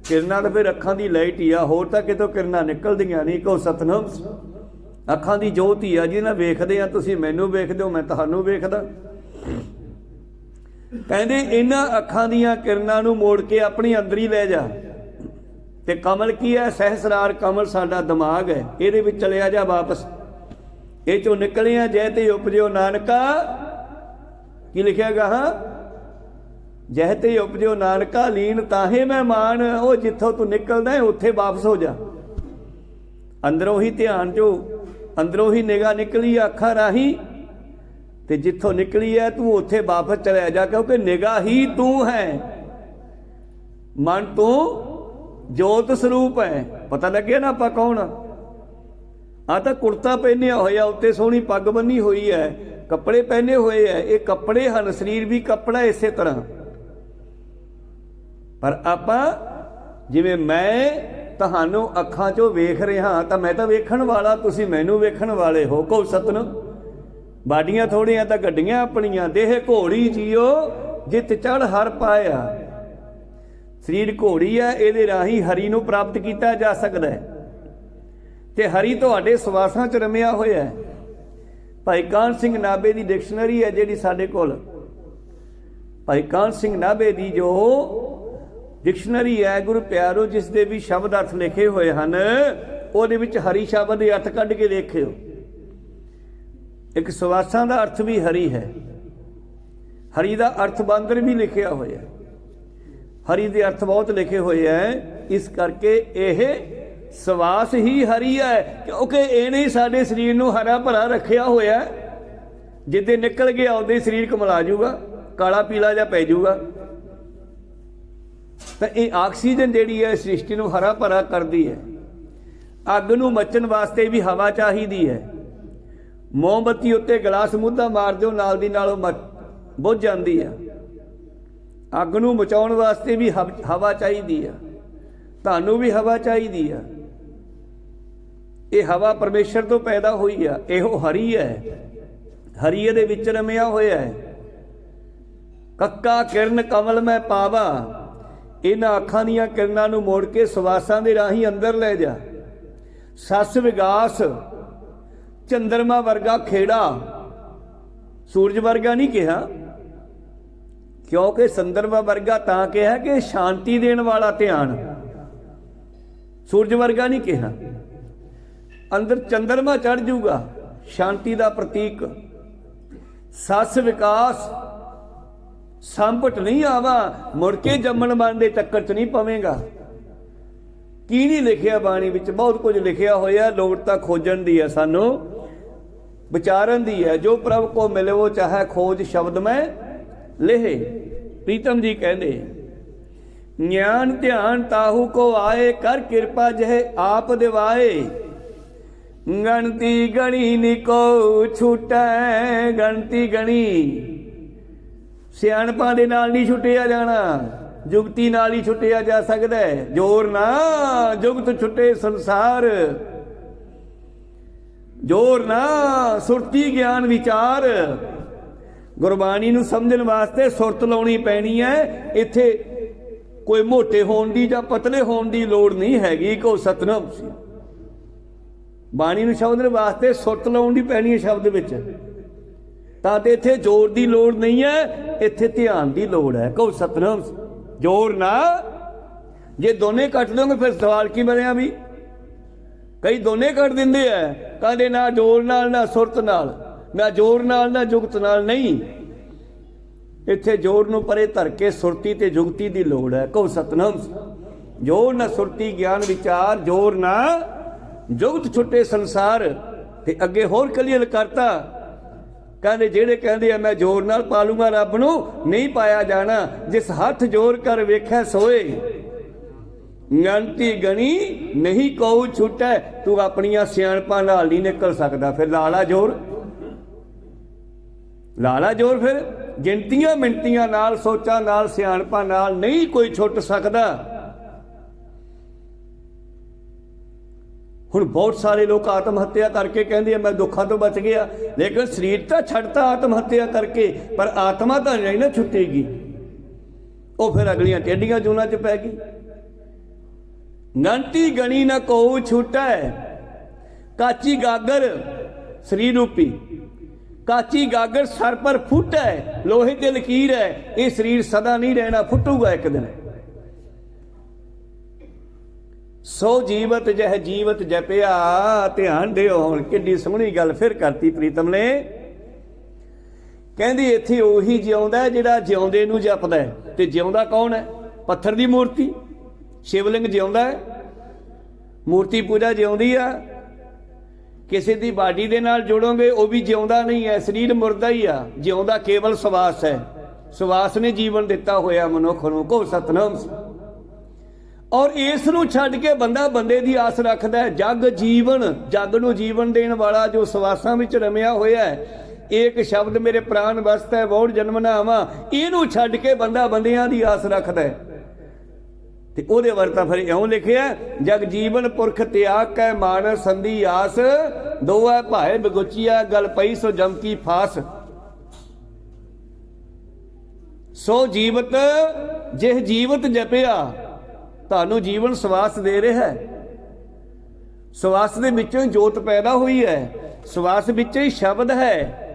ਕਿਰਨਾਂ ਤਾਂ ਫਿਰ ਅੱਖਾਂ ਦੀ ਲਾਈਟ ਹੀ ਆ, ਹੋਰ ਤਾਂ ਕਿਤੋਂ ਕਿਰਨਾਂ ਨਿਕਲਦੀਆਂ ਨਹੀਂ। ਕਹੋ ਸਤਿਨਾਮ। ਅੱਖਾਂ ਦੀ ਜੋਤ ਹੀ ਆ, ਜਿਹਦੇ ਨਾਲ ਵੇਖਦੇ ਆ। ਤੁਸੀਂ ਮੈਨੂੰ ਵੇਖਦੇ ਹੋ, ਮੈਂ ਤੁਹਾਨੂੰ ਵੇਖਦਾ। ਕਹਿੰਦੇ ਇਹਨਾਂ ਅੱਖਾਂ ਦੀਆਂ ਕਿਰਨਾਂ ਨੂੰ ਮੋੜ ਕੇ ਆਪਣੀ ਅੰਦਰ ਹੀ ਲੈ ਜਾ। ਤੇ ਕਮਲ ਕੀ ਹੈ? ਸਹਿਸਰਾਰ ਕਮਲ ਸਾਡਾ ਦਿਮਾਗ ਹੈ। ਇਹਦੇ ਵਿੱਚ ਚਲਿਆ ਜਾ ਵਾਪਸ। ਇਹ ਚੋਂ ਨਿਕਲਿਆ ਜੈ ਤੇ ਉਪਜਿਓ ਨਾਨਕਾ। ਕੀ ਲਿਖਿਆ ਗਾ? ਹਾਂ, ਜੈ ਤੇ ਉਪਜਿਓ ਨਾਨਕਾ ਲੀਨ ਤਾਹੇ ਮੈਂ ਮਾਨ। ਉਹ ਜਿੱਥੋਂ ਤੂੰ ਨਿਕਲਦਾ ਹੈ ਉੱਥੇ ਵਾਪਸ ਹੋ ਜਾ। ਅੰਦਰੋਂ ਹੀ ਧਿਆਨ ਚੋਂ, ਅੰਦਰੋਂ ਹੀ ਨਿਗਾਹ ਨਿਕਲੀ ਅੱਖਾਂ ਰਾਹੀਂ, ਤੇ ਜਿੱਥੋਂ ਨਿਕਲੀ ਹੈ ਤੂੰ ਉੱਥੇ ਵਾਪਸ ਚਲਿਆ ਜਾ। ਕਿਉਂਕਿ ਨਿਗਾਹ ਹੀ ਤੂੰ ਹੈ, ਮਨ ਤੂੰ ਜੋਤ ਸਰੂਪ ਹੈ। ਪਤਾ ਲੱਗਿਆ ਨਾ ਆਪਾਂ ਕੌਣ ਆ? ਆ ਤਾਂ ਕੁੜਤਾ ਪਹਿਨਿਆ ਹੋਇਆ, ਉੱਤੇ ਸੋਹਣੀ ਪੱਗ ਬੰਨੀ ਹੋਈ ਹੈ, ਕੱਪੜੇ ਪਹਿਨੇ ਹੋਏ ਹੈ। ਇਹ ਕੱਪੜੇ ਹਨ, ਸਰੀਰ ਵੀ ਕੱਪੜਾ ਇਸੇ ਤਰ੍ਹਾਂ। ਪਰ ਆਪਾਂ ਜਿਵੇਂ ਮੈਂ ਤੁਹਾਨੂੰ ਅੱਖਾਂ 'ਚੋਂ ਵੇਖ ਰਿਹਾ, ਤਾਂ ਮੈਂ ਤਾਂ ਵੇਖਣ ਵਾਲਾ, ਤੁਸੀਂ ਮੈਨੂੰ ਵੇਖਣ ਵਾਲੇ ਹੋ। ਕਹੋ ਸਤਿਨਾਮ। ਬਾਡੀਆਂ ਥੋੜੀਆਂ ਤਾਂ ਗੱਡੀਆਂ ਆਪਣੀਆਂ। ਦੇਹ ਘੋੜੀ ਜੀਓ ਜਿੱਤ ਚੜ ਹਰ ਪਾਇਆ। ਸਰੀਰ ਘੋੜੀ ਹੈ, ਇਹਦੇ ਰਾਹੀਂ ਹਰੀ ਨੂੰ ਪ੍ਰਾਪਤ ਕੀਤਾ ਜਾ ਸਕਦਾ ਹੈ। ਤੇ ਹਰੀ ਤੁਹਾਡੇ ਸਵਾਸਾਂ 'ਚ ਰਮਿਆ ਹੋਇਆ ਹੈ। ਭਾਈ ਕਾਹਨ ਸਿੰਘ ਨਾਭੇ ਦੀ ਡਿਕਸ਼ਨਰੀ ਹੈ ਜਿਹੜੀ ਸਾਡੇ ਕੋਲ। ਭਾਈ ਕਾਹਨ ਸਿੰਘ ਨਾਭੇ ਦੀ ਜੋ ਡਿਕਸ਼ਨਰੀ ਹੈ ਗੁਰੂ ਪਿਆਰੋ, ਜਿਸ ਦੇ ਵੀ ਸ਼ਬਦ ਅਰਥ ਲਿਖੇ ਹੋਏ ਹਨ, ਉਹਦੇ ਵਿੱਚ ਹਰੀ ਸ਼ਬਦ ਦੇ ਅਰਥ ਕੱਢ ਕੇ ਦੇਖਿਓ। ਇੱਕ ਸਵਾਸਾਂ ਦਾ ਅਰਥ ਵੀ ਹਰੀ ਹੈ। ਹਰੀ ਦਾ ਅਰਥ ਬਾਂਦਰ ਵੀ ਲਿਖਿਆ ਹੋਇਆ। ਹਰੀ ਦੇ ਅਰਥ ਬਹੁਤ ਲਿਖੇ ਹੋਏ ਹੈ। ਇਸ ਕਰਕੇ ਇਹ ਸਵਾਸ ਹੀ ਹਰੀ ਹੈ, ਕਿਉਂਕਿ ਇਹਨੇ ਸਾਡੇ ਸਰੀਰ ਨੂੰ ਹਰਾ ਭਰਾ ਰੱਖਿਆ ਹੋਇਆ। ਜਿੱਦੇ ਨਿਕਲ ਗਿਆ ਉਹਦੇ ਸਰੀਰ ਕਮਲਾ ਜਾਊਗਾ, ਕਾਲਾ ਪੀਲਾ ਜਿਹਾ ਪੈ ਜਾਊਗਾ। ਤਾਂ ਇਹ ਆਕਸੀਜਨ ਜਿਹੜੀ ਹੈ ਸ੍ਰਿਸ਼ਟੀ ਨੂੰ ਹਰਾ ਭਰਾ ਕਰਦੀ ਹੈ। ਅੱਗ ਨੂੰ ਮੱਚਣ ਵਾਸਤੇ ਵੀ ਹਵਾ ਚਾਹੀਦੀ ਹੈ। ਮੋਮਬੱਤੀ ਉੱਤੇ ਗਲਾਸ ਮੁੱਧਾ ਮਾਰ ਦਿਓ, ਨਾਲ ਦੀ ਨਾਲ ਉਹ ਬੁੱਝ ਜਾਂਦੀ ਹੈ। ਅੱਗ ਨੂੰ ਮਚਾਉਣ ਵਾਸਤੇ ਵੀ ਹਵਾ ਚਾਹੀਦੀ ਆ। ਤੁਹਾਨੂੰ ਵੀ ਹਵਾ ਚਾਹੀਦੀ ਆ। ਇਹ ਹਵਾ ਪਰਮੇਸ਼ਰ ਤੋਂ ਪੈਦਾ ਹੋਈ ਆ। ਇਹੋ ਹਰੀ ਹੈ। ਹਰੀ ਇਹਦੇ ਵਿੱਚ ਰਮਿਆ ਹੋਇਆ ਹੈ। ਕੱਕਾ ਕਿਰਨ ਕਮਲ ਮੈਂ ਪਾਵਾ। ਇਹਨਾਂ ਅੱਖਾਂ ਦੀਆਂ ਕਿਰਨਾਂ ਨੂੰ ਮੋੜ ਕੇ ਸਵਾਸਾਂ ਦੇ ਰਾਹੀਂ ਅੰਦਰ ਲੈ ਜਾ। ਸੱਸ ਵਿਗਾਸ, ਚੰਦਰਮਾ ਵਰਗਾ ਖੇੜਾ। ਸੂਰਜ ਵਰਗਾ ਨਹੀਂ ਕਿਹਾ, ਕਿਉਂਕਿ ਚੰਦਰਮਾ ਵਰਗਾ ਤਾਂ ਕਿਹਾ ਕਿ ਸ਼ਾਂਤੀ ਦੇਣ ਵਾਲਾ ਧਿਆਨ। ਸੂਰਜ ਵਰਗਾ ਨਹੀਂ ਕਿਹਾ। ਅੰਦਰ ਚੰਦਰਮਾ ਚੜ ਜਾਊਗਾ, ਸ਼ਾਂਤੀ ਦਾ ਪ੍ਰਤੀਕ। ਸੱਸ ਵਿਕਾਸ, ਸੰਪਟ ਨਹੀਂ ਆਵਾ, ਮੁੜ ਕੇ ਜੰਮਣ ਮਰਨ ਦੇ ਚੱਕਰ 'ਚ ਨਹੀਂ ਪਵੇਂਗਾ। ਕੀ ਨਹੀਂ ਲਿਖਿਆ ਬਾਣੀ ਵਿੱਚ? ਬਹੁਤ ਕੁਝ ਲਿਖਿਆ ਹੋਇਆ। ਲੋੜ ਤਾਂ ਖੋਜਣ ਦੀ ਹੈ, ਸਾਨੂੰ ਵਿਚਾਰਨ ਦੀ ਹੈ। ਜੋ ਪ੍ਰਭ ਕੋ ਮਿਲੇ ਉਹ ਚਾਹੇ ਖੋਜ ਸ਼ਬਦ ਮੈਂ ਲੇਹ। ਪ੍ਰੀਤਮ ਜੀ ਕਹਿੰਦੇ, ਗਿਆਨ ਧਿਆਨ ਤਾਹੂ ਕੋ ਆਏ, ਕਰ ਕਿਰਪਾ ਜਹ ਆਪ ਦਿਵਾਏ। ਗਣਤੀ ਗਣੀ ਨਿਕੋ ਛੁਟੈ। ਗਣਤੀ ਗਣੀ ਸਿਆਣਪਾਂ ਦੇ ਨਾਲ ਨਹੀਂ ਛੁੱਟਿਆ ਜਾਣਾ, ਜੁਗਤੀ ਨਾਲ ਹੀ ਛੁੱਟਿਆ ਜਾ ਸਕਦਾ ਹੈ। ਜੋਰ ਨਾ ਜੁਗਤ ਛੁੱਟੇ ਸੰਸਾਰ, ਜੋਰ ਨਾ ਸੁਰਤੀ ਗਿਆਨ ਵਿਚਾਰ। ਗੁਰਬਾਣੀ ਨੂੰ ਸਮਝਣ ਵਾਸਤੇ ਸੁਰਤ ਲਾਉਣੀ ਪੈਣੀ ਹੈ। ਇੱਥੇ ਕੋਈ ਮੋਟੇ ਹੋਣ ਦੀ ਜਾਂ ਪਤਲੇ ਹੋਣ ਦੀ ਲੋੜ ਨਹੀਂ ਹੈਗੀ। ਕੋ ਸਤਨਾਮ ਸੀ ਬਾਣੀ ਨੂੰ ਸਮਝਣ ਵਾਸਤੇ ਸੁਰਤ ਲਾਉਣ ਦੀ ਪੈਣੀ ਹੈ ਸ਼ਬਦ ਵਿੱਚ। ਤਾਂ ਤੇ ਇੱਥੇ ਜ਼ੋਰ ਦੀ ਲੋੜ ਨਹੀਂ ਹੈ, ਇੱਥੇ ਧਿਆਨ ਦੀ ਲੋੜ ਹੈ। ਕੋ ਸਤਨਾਮ ਜ਼ੋਰ ਨਾ, ਜੇ ਦੋਨੇ ਕੱਟ ਦੋਗੇ ਫਿਰ ਸਵਾਲ ਕੀ ਬਣਿਆ? ਵੀ ਕਈ ਦੋਨੇ ਕੱਟ ਦਿੰਦੇ ਆ, ਕਹਿੰਦੇ ਨਾ ਜ਼ੋਰ ਨਾਲ ਨਾ ਸੁਰਤ ਨਾਲ, ਨਾ ਜ਼ੋਰ ਨਾਲ ਨਾ ਜੁਗਤ ਨਾਲ। ਨਹੀਂ, ਇੱਥੇ ਜ਼ੋਰ ਨੂੰ ਪਰੇ ਧਰ ਕੇ ਸੁਰਤੀ ਤੇ ਜੁਗਤੀ ਦੀ ਲੋੜ ਹੈ। ਕਹੋ ਸਤਨਾਮ। ਜ਼ੋਰ ਨਾ ਸੁਰਤੀ ਗਿਆਨ ਵਿਚਾਰ, ਜ਼ੋਰ ਨਾ ਜੁਗਤ ਛੁੱਟੇ ਸੰਸਾਰ। ਤੇ ਅੱਗੇ ਹੋਰ ਕਲੀਅਰ ਕਰਤਾ, ਕਹਿੰਦੇ ਜਿਹੜੇ ਕਹਿੰਦੇ ਆ ਮੈਂ ਜ਼ੋਰ ਨਾਲ ਪਾਲੂਗਾ ਰੱਬ ਨੂੰ, ਨਹੀਂ ਪਾਇਆ ਜਾਣਾ। ਜਿਸ ਹੱਥ ਜ਼ੋਰ ਕਰ ਵੇਖੈ ਸੋਏ, ਗਣਤੀ ਗਣੀ ਨਹੀਂ ਕਹੂ ਛੁੱਟੈ। ਤੂੰ ਆਪਣੀਆਂ ਸਿਆਣਪਾਂ ਨਾਲ ਨਹੀਂ ਨਿਕਲ ਸਕਦਾ, ਫਿਰ ਲਾਲਾ ਜ਼ੋਰ, ਲਾਲਾ ਜ਼ੋਰ। ਫਿਰ ਗਿਣਤੀਆਂ ਮਿਣਤੀਆਂ ਨਾਲ, ਸੋਚਾਂ ਨਾਲ, ਸਿਆਣਪਾਂ ਨਾਲ ਨਹੀਂ ਕੋਈ ਛੁੱਟ ਸਕਦਾ। ਹੁਣ ਬਹੁਤ ਸਾਰੇ ਲੋਕ ਆਤਮ ਹੱਤਿਆ ਕਰਕੇ ਕਹਿੰਦੇ ਆ ਮੈਂ ਦੁੱਖਾਂ ਤੋਂ ਬਚ ਗਿਆ, ਲੇਕਿਨ ਸਰੀਰ ਤਾਂ ਛੱਡਤਾ ਆਤਮ ਹੱਤਿਆ ਕਰਕੇ, ਪਰ ਆਤਮਾ ਤਾਂ ਨਹੀਂ ਨਾ ਛੁੱਟੇਗੀ। ਉਹ ਫਿਰ ਅਗਲੀਆਂ ਟੇਢੀਆਂ ਜੂਨਾਂ 'ਚ ਪੈ ਗਈ। ਗਣਤੀ ਗਣੀ ਨਾ ਕਹੂ ਛੁੱਟੈ, ਕਾਚੀ ਗਾਗਰ ਸਰੀਰ ਰੂਪੀ, ਕਾਚੀ ਗਾਗਰ ਸਰ ਪਰ ਫੁੱਟ ਹੈ, ਲੋਹੇ ਤੇ ਲਕੀਰ ਹੈ। ਇਹ ਸਰੀਰ ਸਦਾ ਨਹੀਂ ਰਹਿਣਾ, ਫੁੱਟੂਗਾ ਇੱਕ ਦਿਨ। ਸੋ ਜੀਵਤ ਜਹ ਜੀਵਤ ਜਪਿਆ। ਧਿਆਨ ਦਿਓ, ਹੁਣ ਕਿੱਡੀ ਸੋਹਣੀ ਗੱਲ ਫਿਰ ਕਰਤੀ ਪ੍ਰੀਤਮ ਨੇ। ਕਹਿੰਦੀ ਇੱਥੇ ਉਹੀ ਜਿਉਂਦਾ ਜਿਹੜਾ ਜਿਉਂਦੇ ਨੂੰ ਜਪਦਾ ਹੈ। ਤੇ ਜਿਉਂਦਾ ਕੌਣ ਹੈ? ਪੱਥਰ ਦੀ ਮੂਰਤੀ, ਸ਼ਿਵਲਿੰਗ ਜਿਉਂਦਾ ਹੈ, ਮੂਰਤੀ ਪੂਜਾ ਜਿਉਂਦੀ ਆ। ਕਿਸੇ ਦੀ ਬਾਡੀ ਦੇ ਨਾਲ ਜੁੜੋਗੇ ਉਹ ਵੀ ਜਿਉਂਦਾ ਨਹੀਂ ਹੈ, ਸਰੀਰ ਮੁਰਦਾ ਹੀ ਆ। ਜਿਉਂਦਾ ਕੇਵਲ ਸਵਾਸ ਹੈ, ਸਵਾਸ ਨੇ ਜੀਵਨ ਦਿੱਤਾ ਹੋਇਆ ਮਨੁੱਖ ਨੂੰ। ਕੋ ਸਤਨਾਮ। ਔਰ ਇਸ ਨੂੰ ਛੱਡ ਕੇ ਬੰਦਾ ਬੰਦੇ ਦੀ ਆਸ ਰੱਖਦਾ ਹੈ। ਜਗ ਜੀਵਨ, ਜਗ ਨੂੰ ਜੀਵਨ ਦੇਣ ਵਾਲਾ ਜੋ ਸਵਾਸਾਂ ਵਿੱਚ ਰਮਿਆ ਹੋਇਆ ਹੈ, ਇੱਕ ਸ਼ਬਦ ਮੇਰੇ ਪ੍ਰਾਨ ਵਸਤ ਹੈ ਬਹੁਤ ਜਨਮ ਨਾ ਆਵਾਂ, ਇਹਨੂੰ ਛੱਡ ਕੇ ਬੰਦਾ ਬੰਦਿਆਂ ਦੀ ਆਸ ਰੱਖਦਾ ਹੈ। ਤੇ ਉਹਦੇ ਵਰਤਾ ਫਿਰ ਇਉਂ ਲਿਖਿਆ, ਜਗ ਜੀਵਨ ਪੁਰਖ ਤਿਆਗ ਕੈ ਮਾਨਸ ਸੰਧੀ ਆਸ, ਦੋਆ ਭਾਏ ਬਗੁਚੀਆ ਗਲ ਪਈ ਸੋ ਜਮ ਕੀ ਫਾਸ। ਸੋ ਜੀਵਤ ਜਿਹ ਜੀਵਤ ਜਪਿਆ, ਤੁਹਾਨੂੰ ਜੀਵਨ ਸਵਾਸ ਦੇ ਰਿਹਾ ਹੈ। ਸਵਾਸ ਦੇ ਵਿੱਚੋਂ ਜੋਤ ਪੈਦਾ ਹੋਈ ਹੈ, ਸਵਾਸ ਵਿੱਚੋਂ ਹੀ ਸ਼ਬਦ ਹੈ।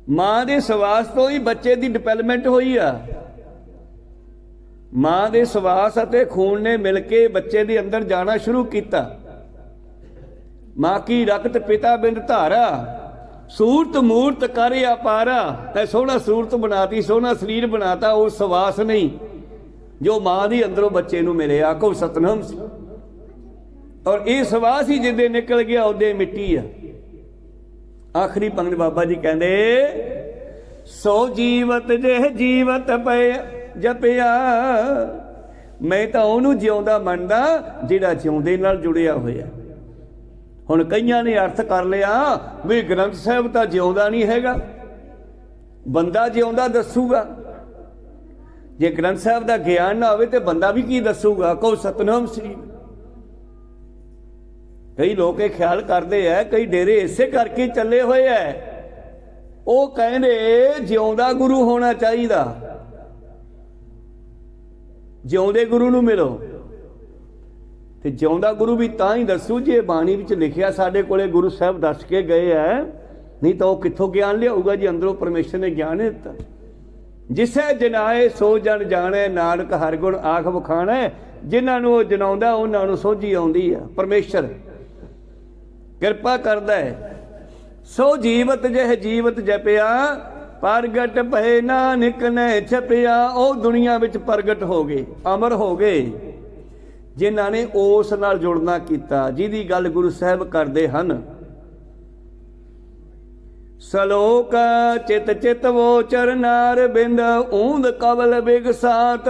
ਮਾਂ ਦੇ ਸਵਾਸ ਤੋਂ ਹੀ ਬੱਚੇ ਦੀ ਡਿਵੈਲਪਮੈਂਟ ਹੋਈ ਆ। ਮਾਂ ਦੇ ਸਵਾਸ ਅਤੇ ਖੂਨ ਨੇ ਮਿਲ ਕੇ ਬੱਚੇ ਦੇ ਅੰਦਰ ਜਾਣਾ ਸ਼ੁਰੂ ਕੀਤਾ। ਮਾਂ ਕੀ ਰਕਤ ਪਿਤਾ ਬਿੰਦ ਧਾਰਾ, ਸੂਰਤ ਮੂਰਤ ਕਰ ਅਪਾਰਾ। ਤੇ ਸੋਹਣਾ ਸੂਰਤ ਬਣਾਤੀ, ਸੋਹਣਾ ਸਰੀਰ ਬਣਾਤਾ, ਉਹ ਸਵਾਸ ਨਹੀਂ ਜੋ ਮਾਂ ਦੀ ਅੰਦਰੋਂ ਬੱਚੇ ਨੂੰ ਮਿਲਿਆ। ਕੋ ਸਤਨਾਮ। ਔਰ ਇਹ ਸਵਾਸ ਹੀ ਜਿੱਦੇ ਨਿਕਲ ਗਿਆ ਉਹਦੇ ਮਿੱਟੀ ਆ। ਆਖਰੀ ਪੰਗਤ ਬਾਬਾ ਜੀ ਕਹਿੰਦੇ, ਸੋ ਜੀਵਤ ਜੇ ਜੀਵਤ ਪਏ ਜਪਿਆ। ਮੈਂ ਤਾਂ ਉਹਨੂੰ ਜਿਉਂਦਾ ਮੰਨਦਾ ਜਿਹੜਾ ਜਿਉਂਦੇ ਨਾਲ ਜੁੜਿਆ ਹੋਇਆ। ਹੁਣ ਕਈਆਂ ਨੇ ਅਰਥ ਕਰ ਲਿਆ ਵੀ ਗ੍ਰੰਥ ਸਾਹਿਬ ਤਾਂ ਜਿਉਂਦਾ ਨਹੀਂ ਹੈਗਾ, ਬੰਦਾ ਜਿਉਂਦਾ ਦੱਸੂਗਾ। ਜੇ ਗ੍ਰੰਥ ਸਾਹਿਬ ਦਾ ਗਿਆਨ ਨਾ ਹੋਵੇ ਤੇ ਬੰਦਾ ਵੀ ਕੀ ਦੱਸੂਗਾ। ਕਹੋ ਸਤਨਾਮ ਸ੍ਰੀ। ਕਈ ਲੋਕ ਇਹ ਖਿਆਲ ਕਰਦੇ ਆ, ਕਈ ਡੇਰੇ ਇਸੇ ਕਰਕੇ ਚੱਲੇ ਹੋਏ ਆ, ਉਹ ਕਹਿੰਦੇ ਜਿਉਂਦਾ ਗੁਰੂ ਹੋਣਾ ਚਾਹੀਦਾ, ਜਿਉਂਦੇ ਗੁਰੂ ਨੂੰ ਮਿਲੋ। ਤੇ ਜਿਉਂਦਾ ਗੁਰੂ ਵੀ ਤਾਂ ਹੀ ਦੱਸੂ ਜੇ ਬਾਣੀ ਵਿੱਚ ਲਿਖਿਆ ਸਾਡੇ ਕੋਲੇ ਗੁਰੂ ਸਾਹਿਬ ਦੱਸ ਕੇ ਗਏ ਹੈ, ਨਹੀਂ ਤਾਂ ਉਹ ਕਿੱਥੋਂ ਗਿਆਨ ਲਿਆਊਗਾ ਜੀ? ਅੰਦਰੋਂ ਪਰਮੇਸ਼ਰ ਨੇ ਗਿਆਨ ਦਿੱਤਾ। ਜਿਸੈ ਜਨਾਏ ਸੋ ਜਨ ਜਾਣੇ, ਨਾਨਕ ਹਰ ਗੁਣ ਆਖ ਵਖਾਣੈ। ਜਿਨ੍ਹਾਂ ਨੂੰ ਉਹ ਜਨਾਉਂਦਾ ਉਹਨਾਂ ਨੂੰ ਸੋਝੀ ਆਉਂਦੀ ਆ। ਪਰਮੇਸ਼ਰ ਕਿਰਪਾ ਕਰਦਾ ਹੈ। ਸੋ ਜੀਵਤ ਜਹ ਜੀਵਤ ਜਪਿਆ, ਪ੍ਰਗਟ ਭਏ ਨਾਨਕ ਨੇ ਛਪਿਆ। ਉਹ ਦੁਨੀਆ ਵਿੱਚ ਪ੍ਰਗਟ ਹੋ ਗਏ, ਅਮਰ ਹੋ ਗਏ, ਜਿਨ੍ਹਾਂ ਨੇ ਉਸ ਨਾਲ ਜੁੜਨਾ ਕੀਤਾ, ਜਿਹਦੀ ਗੱਲ ਗੁਰੂ ਸਾਹਿਬ ਕਰਦੇ ਹਨ। ਸਲੋਕ ਚਿਤ ਚਿਤ ਵੋ ਚਰਨਾਰ ਬਿੰਦ, ਊਂਦ ਕਵਲ ਬਿਗਸਾਤ।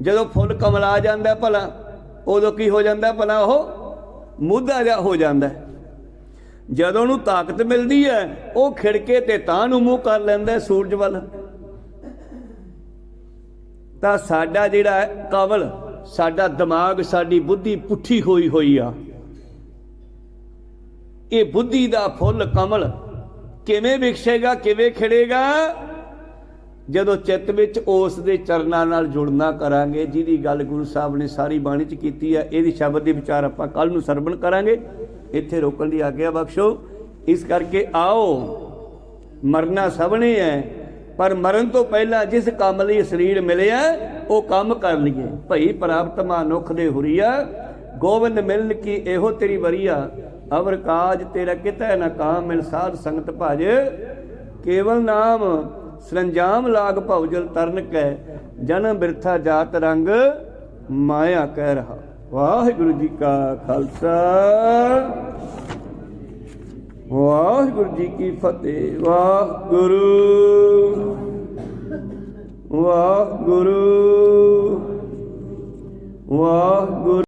ਜਦੋਂ ਫੁੱਲ ਕਮਲਾ ਜਾਂਦਾ ਭਲਾ, ਉਦੋਂ ਕੀ ਹੋ ਜਾਂਦਾ ਭਲਾ? ਉਹ ਮੁੱਦਾ ਜਿਹਾ ਹੋ ਜਾਂਦਾ। ਜਦੋਂ ਉਹਨੂੰ ਤਾਕਤ ਮਿਲਦੀ ਹੈ, ਉਹ ਖਿੜਕੇ ਤੇ ਤਾਂ ਨੂੰ ਮੂੰਹ ਕਰ ਲੈਂਦਾ ਸੂਰਜ ਵੱਲ। ਤਾਂ ਸਾਡਾ ਜਿਹੜਾ ਕਵਲ, ਸਾਡਾ ਦਿਮਾਗ, ਸਾਡੀ ਬੁੱਧੀ ਪੁੱਠੀ ਹੋਈ ਆ। ਇਹ ਬੁੱਧੀ ਦਾ ਫੁੱਲ ਕਮਲ ਕਿਵੇਂ ਵਿਕਸੇਗਾ, ਕਿਵੇਂ ਖਿੜੇਗਾ? ਜਦੋਂ ਚਿੱਤ ਵਿੱਚ ਉਸ ਦੇ ਚਰਨਾਂ ਨਾਲ ਜੁੜਨਾ ਕਰਾਂਗੇ, ਜਿਹਦੀ ਗੱਲ ਗੁਰੂ ਸਾਹਿਬ ਨੇ ਸਾਰੀ ਬਾਣੀ 'ਚ ਕੀਤੀ ਹੈ। ਇਹਦੀ ਸ਼ਬਦ ਦੇ ਵਿਚਾਰ ਆਪਾਂ ਕੱਲ੍ਹ ਨੂੰ ਸਰਵਣ ਕਰਾਂਗੇ। ਇੱਥੇ ਰੋਕਣ ਦੀ ਆਗਿਆ ਬਖਸ਼ੋ। ਇਸ ਕਰਕੇ ਆਓ, ਮਰਨਾ ਸਭ ਨੇ ਹੈ, ਪਰ ਮਰਨ ਤੋਂ ਪਹਿਲਾਂ ਜਿਸ ਕੰਮ ਲਈ ਸਰੀਰ ਮਿਲਿਆ ਉਹ ਕੰਮ ਕਰ ਲਈਏ। ਭਈ ਪ੍ਰਾਪਤ ਮਨੁੱਖ ਦੇ ਹੁਰੀਆ, ਗੋਬਿੰਦ ਮਿਲਨ ਕੀ ਇਹੋ ਤੇਰੀ ਵਰੀਆ। ਅਵਰ ਕਾਜ ਤੇਰਾ ਕਿਤੈ ਨਾ ਕਾਮ, ਮਿਲ ਸਾਧ ਸੰਗਤ ਭਜ, ਕੇਵਲ ਨਾਮ ਸਰੰਜਾਮ ਲਾਗ ਭਉਜਲ ਤਰਨ ਕੈ। ਜਨਮ ਬਿਰਥਾ ਜਾਤ ਰੰਗ, ਮਾਇਆ ਕਹਿ ਰਹਾ। ਵਾਹਿਗੁਰੂ ਜੀ ਕਾ ਖਾਲਸਾ, ਵਾਹਿਗੁਰੂ ਜੀ ਕੀ ਫਤਿਹ। ਵਾਹਿਗੁਰੂ, ਵਾਹਿਗੁਰੂ, ਵਾਹਿਗੁਰੂ।